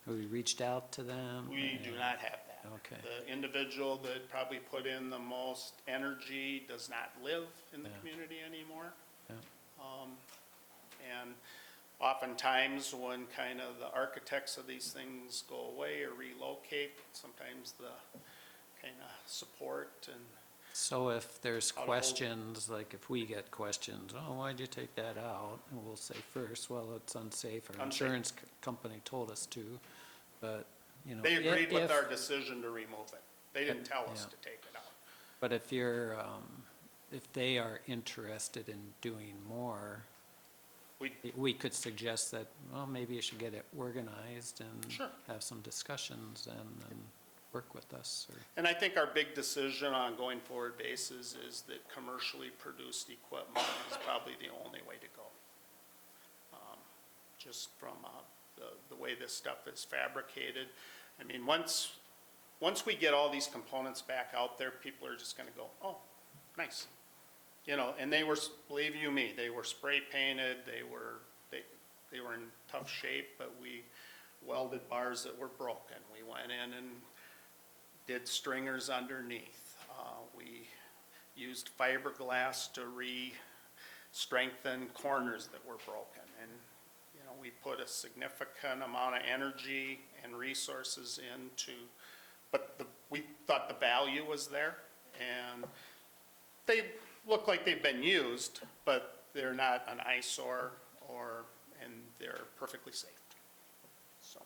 Have we reached out to them? We do not have that. Okay. The individual that probably put in the most energy does not live in the Yeah. community anymore. Yeah. And oftentimes, when kind of the architects of these things go away or relocate, sometimes the kind of support and, So if there's How to hold- questions, like if we get questions, oh, why'd you take that out? And we'll say first, well, it's unsafe, our Unsafe. insurance company told us to, but, you know. they agreed with if- our decision to remove it. They didn't tell us Yeah. to take it out. But if you're, if they are interested in doing more, we could suggest that, well, maybe you should get it organized and Sure. have some discussions and work with us, or, And I think our big decision on going forward basis is that commercially produced equipment is probably the only way to go. Just from the way this stuff is fabricated. I mean, once we get all these components back out there, people are just gonna go, oh, nice. You know, and they were, believe you me, they were spray painted, they were in tough shape, but we welded bars that were broken. We went in and did stringers underneath. We used fiberglass to re-strengthen corners that were broken. And, you know, we put a significant amount of energy and resources into, but we thought the value was there. And they look like they've been used, but they're not an eyesore and they're perfectly safe. So.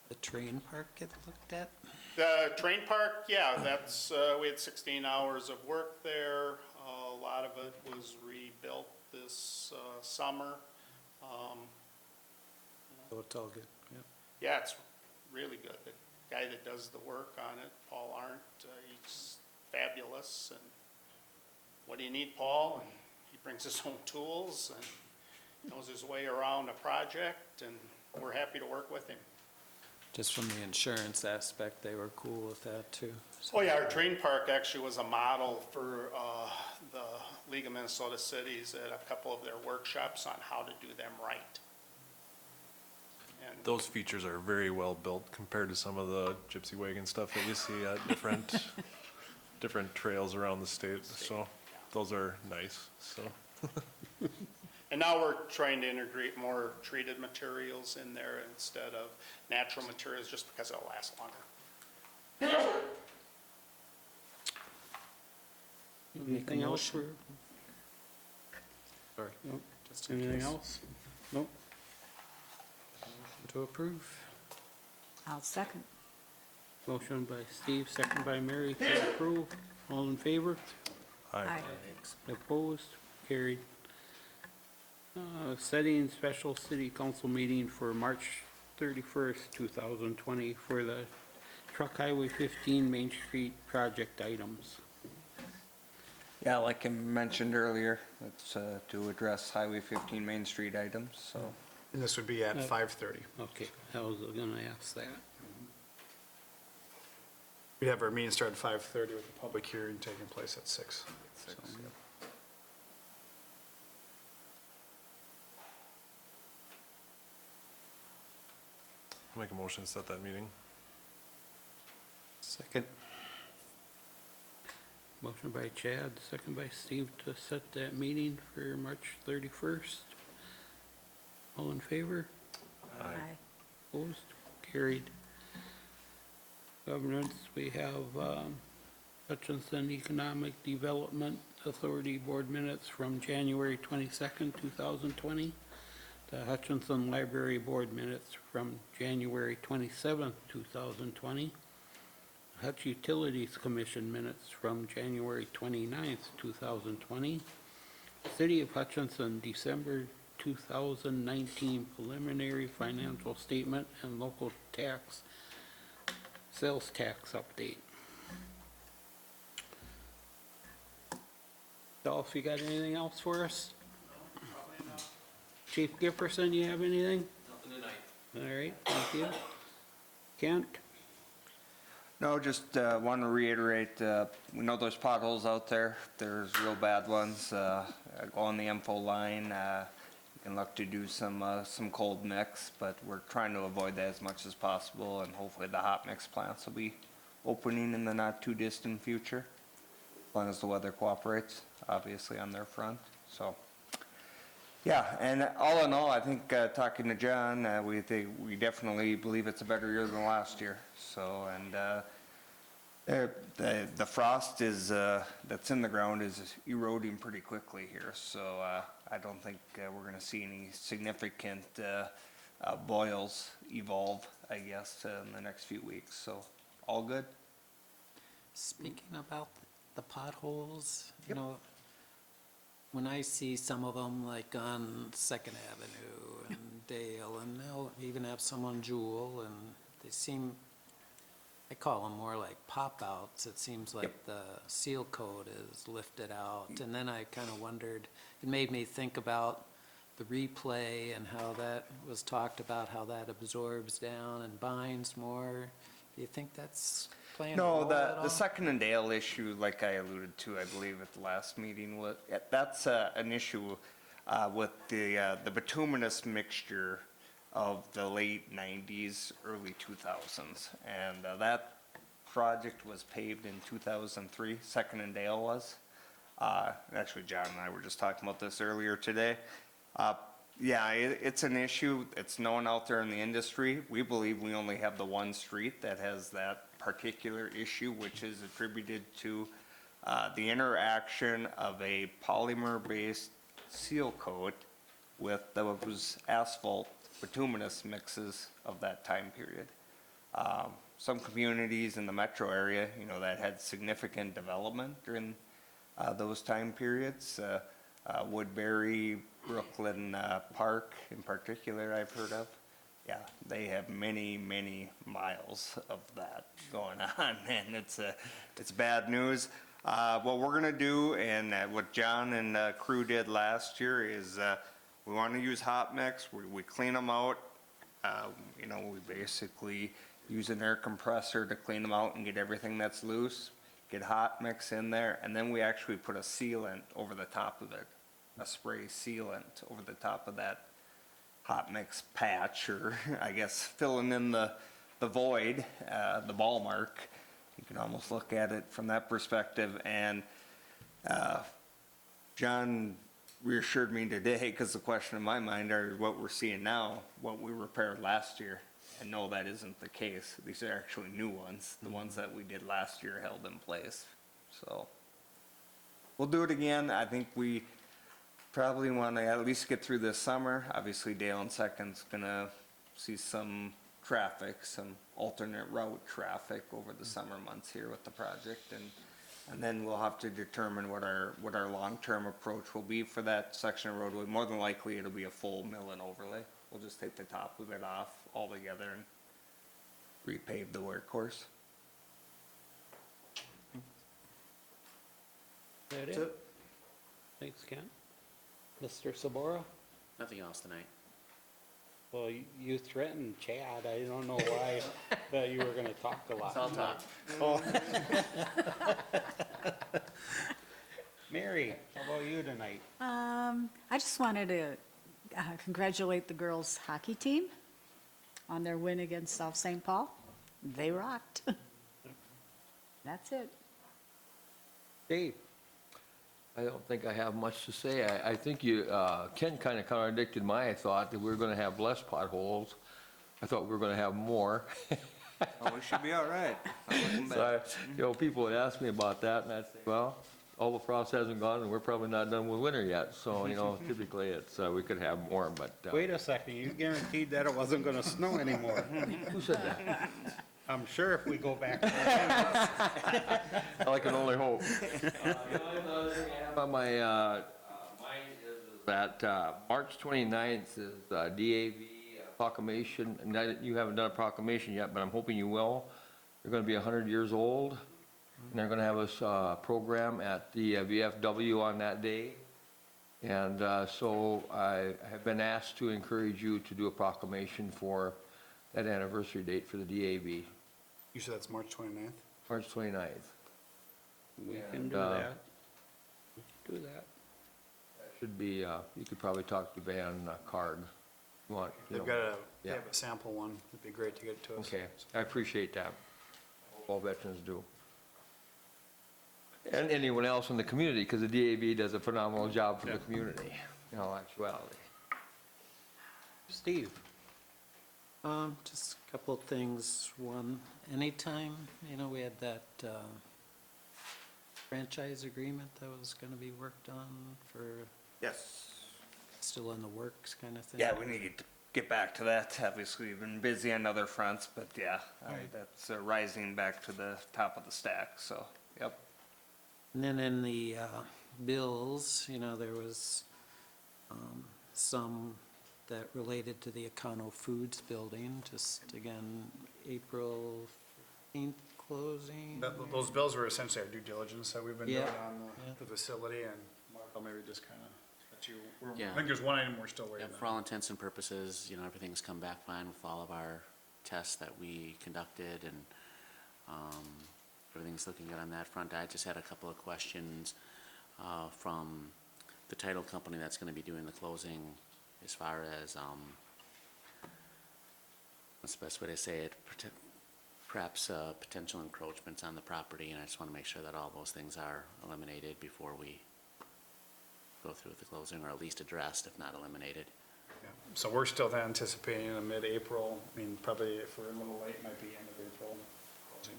the train park get looked at? The train park, yeah, that's, we had 16 hours of work there. A lot of it was rebuilt this summer. So it's all good, yeah. Yeah, it's really good. The guy that does the work on it, Paul Arndt, he's fabulous. And what do you need, Paul? And he brings his own tools and knows his way around a project, and we're happy to work with him. Just from the insurance aspect, they were cool with that too. So- Oh, yeah, our train park actually was a model for the League of Minnesota Cities at a couple of their workshops on how to do them right. And Those features are very well built compared to some of the gypsy wagon stuff that you see at different trails around the state, so those are nice, so. And now we're trying to integrate more treated materials in there instead of natural materials, just because it'll last longer. Anything else for, Sorry. Nope. Just in anything case. else? Nope. To approve. I'll second. Motion by Steve, second by Mary to approve. All in favor? Aye. Opposed? Carried. Setting special city council meeting for March 31st, 2020 for the Truck Highway 15 Main Street project items. Yeah, like I mentioned earlier, it's to address Highway 15 Main Street items, so. and this would be at 5:30. Okay, I was gonna ask that. We have our meeting start at 5:30 with the public hearing taking place at 6. So, Make a motion to set that meeting. Second. Motion by Chad, second by Steve to set that meeting for March 31st. All in favor? Aye. Opposed? Carried. Governance, we have Hutchinson Economic Development Authority Board Minutes from January 22nd, 2020. The Hutchinson Library Board minutes from January 27th, 2020. Hutch Utilities Commission minutes from January 29th, 2020. City of Hutchinson, December 2019 preliminary financial statement and local tax, sales tax update. Dolph, you got anything else for us? Chief Gifferson, you have anything? Nothing tonight. All right, thank you. Kent? No, just want to reiterate, we know there's potholes out there. There's real bad ones. Go on the info line. You can look to do some cold mix, but we're trying to avoid that as much as possible, and hopefully the hot mix plants will be opening in the not too distant future, as long as the weather cooperates, obviously on their front. So, yeah, and all in all, I think talking to John, we definitely believe it's a better year than last year. So, and the frost is that's in the ground is eroding pretty quickly here. So I don't think we're going to see any significant boils evolve, I guess, in the next few weeks. So all good. Speaking about the potholes, you know, when I see some of them like on Second Avenue and Dale, and they'll even have some on Jewel, and they seem, I call them more like pop-outs. It seems like the seal coat is lifted out. And then I kind of wondered, it made me think about the replay and how that was talked about, how that absorbs down and binds more. Do you think that's playing a role No, at all? the Second and Dale issue, like I alluded to, I believe at the last meeting, that's an issue with the bituminous mixture of the late 90s, early 2000s. And that project was paved in 2003, Second and Dale was. Actually, John and I were just talking about this earlier today. Yeah, it's an issue. It's known out there in the industry. We believe we only have the one street that has that particular issue, which is attributed to the interaction of a polymer-based seal coat with those asphalt bituminous mixes of that time period. Some communities in the metro area, you know, that had significant development during those time periods. Woodbury, Brooklyn Park in particular, I've heard of. Yeah, they have many, many miles of that going on, and it's bad news. What we're gonna do, and what John and crew did last year, is we want to use hot mix. We clean them out. You know, we basically use an air compressor to clean them out and get everything that's loose. Get hot mix in there, and then we actually put a sealant over the top of it, a spray sealant over the top of that hot mix patch, or I guess filling in the void, the ball mark. You can almost look at it from that perspective. And John reassured me today, because the question in my mind are what we're seeing now, what we repaired last year. And no, that isn't the case. These are actually new ones. The ones that we did last year held in place. So we'll do it again. I think we probably want to at least get through this summer. Obviously, Dale and Second's gonna see some traffic, some alternate route traffic over the summer months here with the project, and then we'll have to determine what our long-term approach will be for that section of roadway. More than likely, it'll be a full mill and overlay. We'll just take the top of it off altogether and repave the workhorse. That it? Thanks, Ken. Mr. Sabora? Nothing else tonight. Well, you threatened Chad. I don't know why that you were gonna talk a lot. I'll talk. Oh. Mary, how about you tonight? I just wanted to congratulate the girls' hockey team on their win against South St. Paul. They rocked. That's it. Dave? I don't think I have much to say. I think Ken kind of contradicted my thought that we were gonna have less potholes. I thought we were gonna have more. Oh, we should be all right. So, people would ask me about that, and I'd say, well, all the frost hasn't gone, and we're probably not done with winter yet, so, typically it's, we could have more, but. Wait a second, you guaranteed that it wasn't gonna snow anymore. Who said that? I'm sure if we go back. I can only hope. The only other thing I have on my mind is that March 29th is DAV proclamation, and you haven't done a proclamation yet, but I'm hoping you will. They're going to be 100 years old, and they're going to have a program at the VFW on that day. And so I have been asked to encourage you to do a proclamation for that anniversary date for the DAV, You said that's March 29th? March 29th. We can do And, that. Do that. Should be, you could probably talk to Van Card. You want, you They've know. got they yeah. have a sample one. It'd be great to get it to us. Okay, I appreciate that. All veterans do. And anyone else in the community, because the DAV does a phenomenal job for the community, in all actuality. Steve? Just a couple of things. One, anytime, we had that franchise agreement that was going to be worked on for, Yes. still in the works kind of thing? Yeah, we need to get back to that. Obviously, we've been busy on other fronts, but yeah, that's rising back to the top of the stack, so, yep. And then in the bills, there was some that related to the Econo Foods building, just again, April 15th closing. Those bills were essentially our due diligence that we've been doing Yeah, on yeah. the facility, and Mark, I'll maybe just kind of let you, Yeah. I think there's one item we're still Yeah, waiting for on. all intents and purposes, everything's come back fine with all of our tests that we conducted, and everything's looking good on that front. I just had a couple of questions from the title company that's going to be doing the closing, as far as, what's the best way to say it, perhaps potential encroachments on the property, and I just want to make sure that all those things are eliminated before we go through with the closing, or at least addressed, if not eliminated. Yeah. So we're still anticipating a mid-April, probably if we're a little late, might be end of April closing.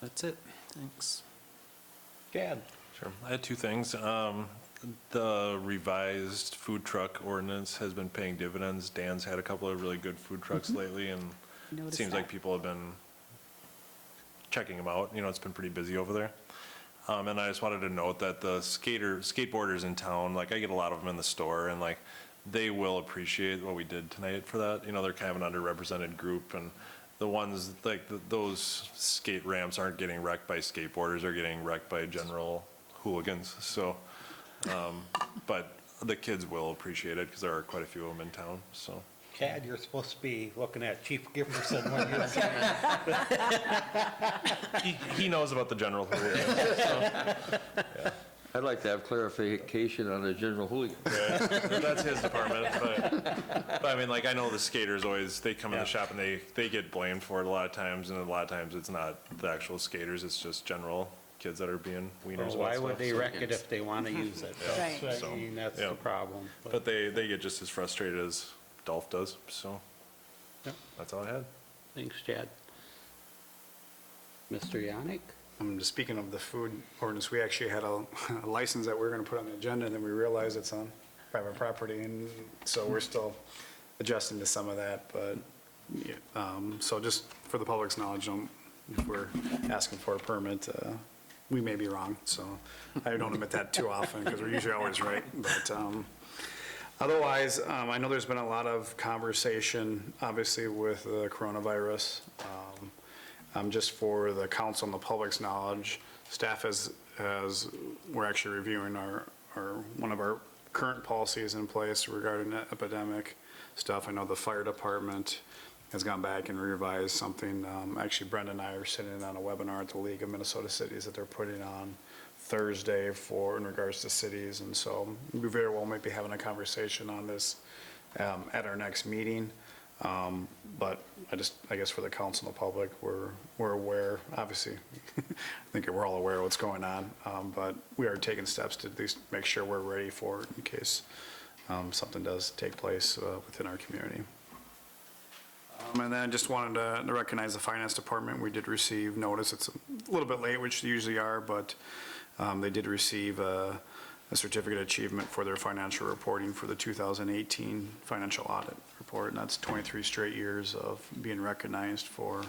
That's it, thanks. Chad? Sure. I had two things. The revised food truck ordinance has been paying dividends. Dan's had a couple of really good food trucks lately, and it Noticed seems like that. people have been checking them out. It's been pretty busy over there. And I just wanted to note that the skateboarders in town, I get a lot of them in the store, and they will appreciate what we did tonight for that. They're kind of an underrepresented group, and the ones, those skate ramps aren't getting wrecked by skateboarders, they're getting wrecked by general hooligans, so, but the kids will appreciate it, because there are quite a few of them in town, so. Chad, you're supposed to be looking at Chief Gifferson when you He knows about the general hooligans, so, I'd like to have clarification on the general hooligan. yeah, that's his department, but I know the skaters always, they come in the shop and they get blamed for it a lot of times, and a lot of times it's not the actual skaters, it's just general kids that are being wieners. Why about would stuff, they so- wreck it if they want to use it? Right. That's, So, that's yeah. the problem. But they get just as frustrated as Dolph does, so. Yep. That's all I had. Thanks, Chad. Mr. Yannick? Just speaking of the food ordinance, we actually had a license that we were going to put on the agenda, and then we realized it's on private property, and so we're still adjusting to some of that, but, yeah, so just for the public's knowledge, if we're asking for a permit, we may be wrong, so I don't admit that too often, because we're usually always right, but, otherwise, I know there's been a lot of conversation, obviously, with the coronavirus. Just for the council and the public's knowledge, staff we're actually reviewing one of our current policies in place regarding the epidemic stuff. I know the fire department has gone back and revised something. Actually, Brenda and I are sitting on a webinar at the League of Minnesota Cities that they're putting on Thursday in regards to cities, and so we very well might be having a conversation on this at our next meeting. But I guess for the council and the public, we're aware, obviously, I think we're all aware of what's going on, but we are taking steps to at least make sure we're ready for it in case something does take place within our community. And then I just wanted to recognize the finance department. We did receive notice. It's a little bit late, which they usually are, but they did receive a certificate of achievement for their financial reporting for the 2018 financial audit report. And that's 23 straight years of being recognized for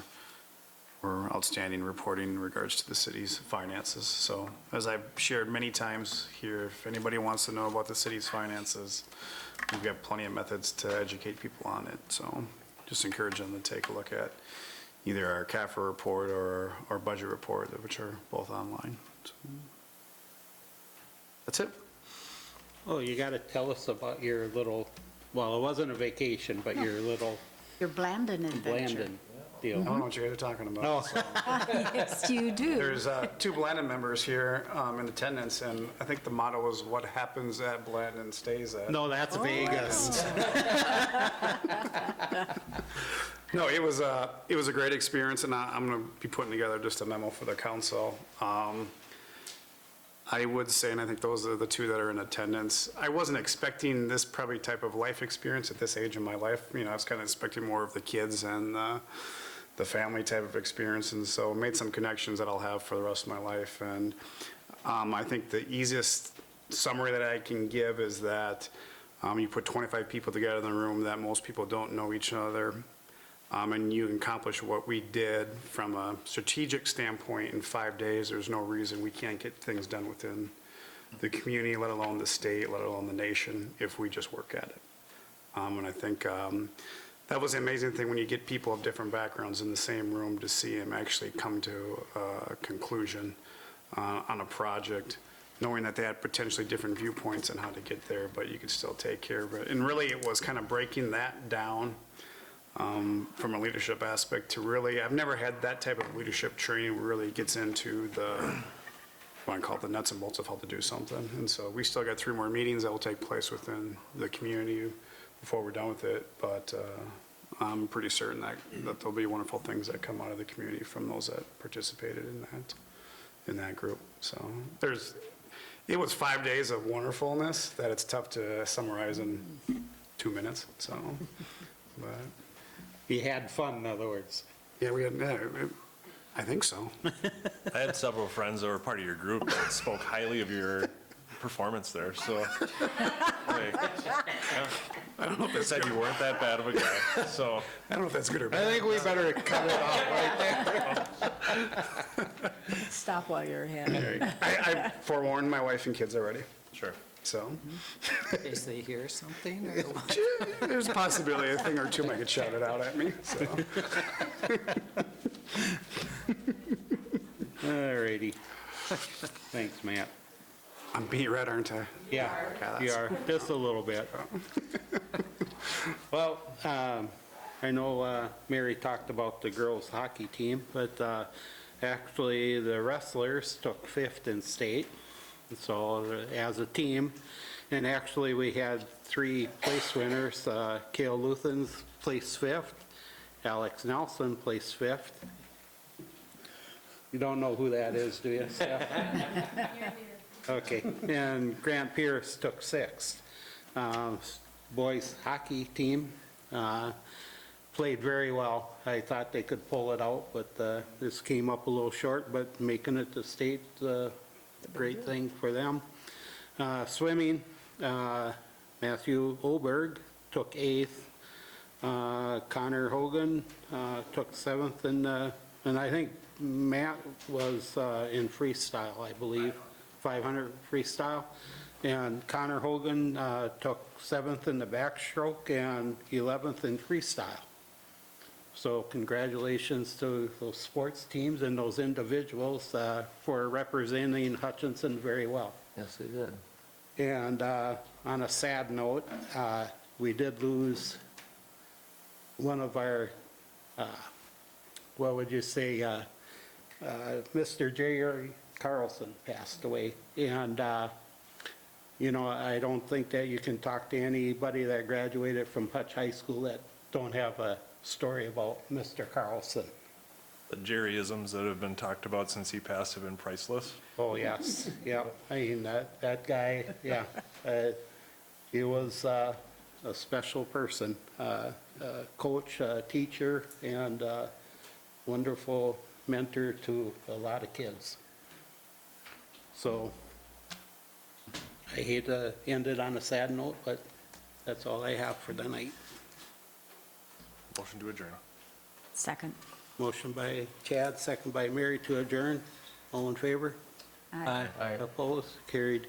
outstanding reporting in regards to the city's finances. So as I've shared many times here, if anybody wants to know about the city's finances, we've got plenty of methods to educate people on it. So just encourage them to take a look at either our CAFR report or our budget report, which are both online. So that's it. Oh, you got to tell us about your little, well, it wasn't a vacation, but your little Your Blandon adventure. Blandon deal. I don't know what you guys are talking about. Oh. So Yes, you do. there's 2 Blandon members here in attendance, and I think the motto is what happens at Blandon stays at. No, that's Vegas. No, it was a great experience, and I'm going to be putting together just a memo for the council. I would say, and I think those are the 2 that are in attendance, I wasn't expecting this probably type of life experience at this age in my life. You know, I was kind of expecting more of the kids and the family type of experience, and so made some connections that I'll have for the rest of my life. And I think the easiest summary that I can give is that you put 25 people together in the room that most people don't know each other, and you accomplish what we did from a strategic standpoint in 5 days. There's no reason we can't get things done within the community, let alone the state, let alone the nation, if we just work at it. And I think that was the amazing thing when you get people of different backgrounds in the same room to see them actually come to a conclusion on a project, knowing that they had potentially different viewpoints on how to get there, but you could still take care of it. And really, it was kind of breaking that down from a leadership aspect to really, I've never had that type of leadership training where really gets into what I call it the nuts and bolts of how to do something. And so we still got 3 more meetings that will take place within the community before we're done with it. But I'm pretty certain that there'll be wonderful things that come out of the community from those that participated in that group. So it was 5 days of wonderfulness that it's tough to summarize in 2 minutes. So, but. You had fun, in other words. Yeah, I think so. I had several friends that were part of your group that spoke highly of your performance there, so. Like, yeah. I don't know if They that's said good. you weren't that bad of a guy, so. I don't know if that's good or I bad. think we better cut it off right there. Stop while you're ahead. I forewarned my wife and kids already, Sure. so In case they hear something or what? there's a possibility a thing or two might get shouted out at me, so. All righty. Thanks, Matt. I'm beat red, aren't I? Yeah, you are, just a little bit. Well, I know Mary talked about the girls' hockey team, but actually, the wrestlers took 5th in state, so as a team. And actually, we had 3 place winners. Kale Luthens placed 5th, Alex Nelson placed 5th. You don't know who that is, do you, Steph? Okay, and Grant Pierce took 6th. Boys hockey team played very well. I thought they could pull it out, but this came up a little short, but making it to state, great thing for them. Swimming, Matthew Oberg took 8th. Connor Hogan took 7th, and I think Matt was in freestyle, I believe, 500 freestyle. And Connor Hogan took 7th in the backstroke and 11th in freestyle. So congratulations to those sports teams and those individuals for representing Hutchinson very well. Yes, they did. And on a sad note, we did lose one of our, what would you say, Mr. Jerry Carlson passed away. And, you know, I don't think that you can talk to anybody that graduated from Hutch High School that don't have a story about Mr. Carlson. The Jerryisms that have been talked about since he passed have been priceless. Oh, yes, yeah, I mean, that guy, yeah, he was a special person, a coach, a teacher, and a wonderful mentor to a lot of kids. So I hate to end it on a sad note, but that's all I have for tonight. Motion to adjourn. Second. Motion by Chad, second by Mary to adjourn. All in favor? Aye. Aye. Opposed? Carried.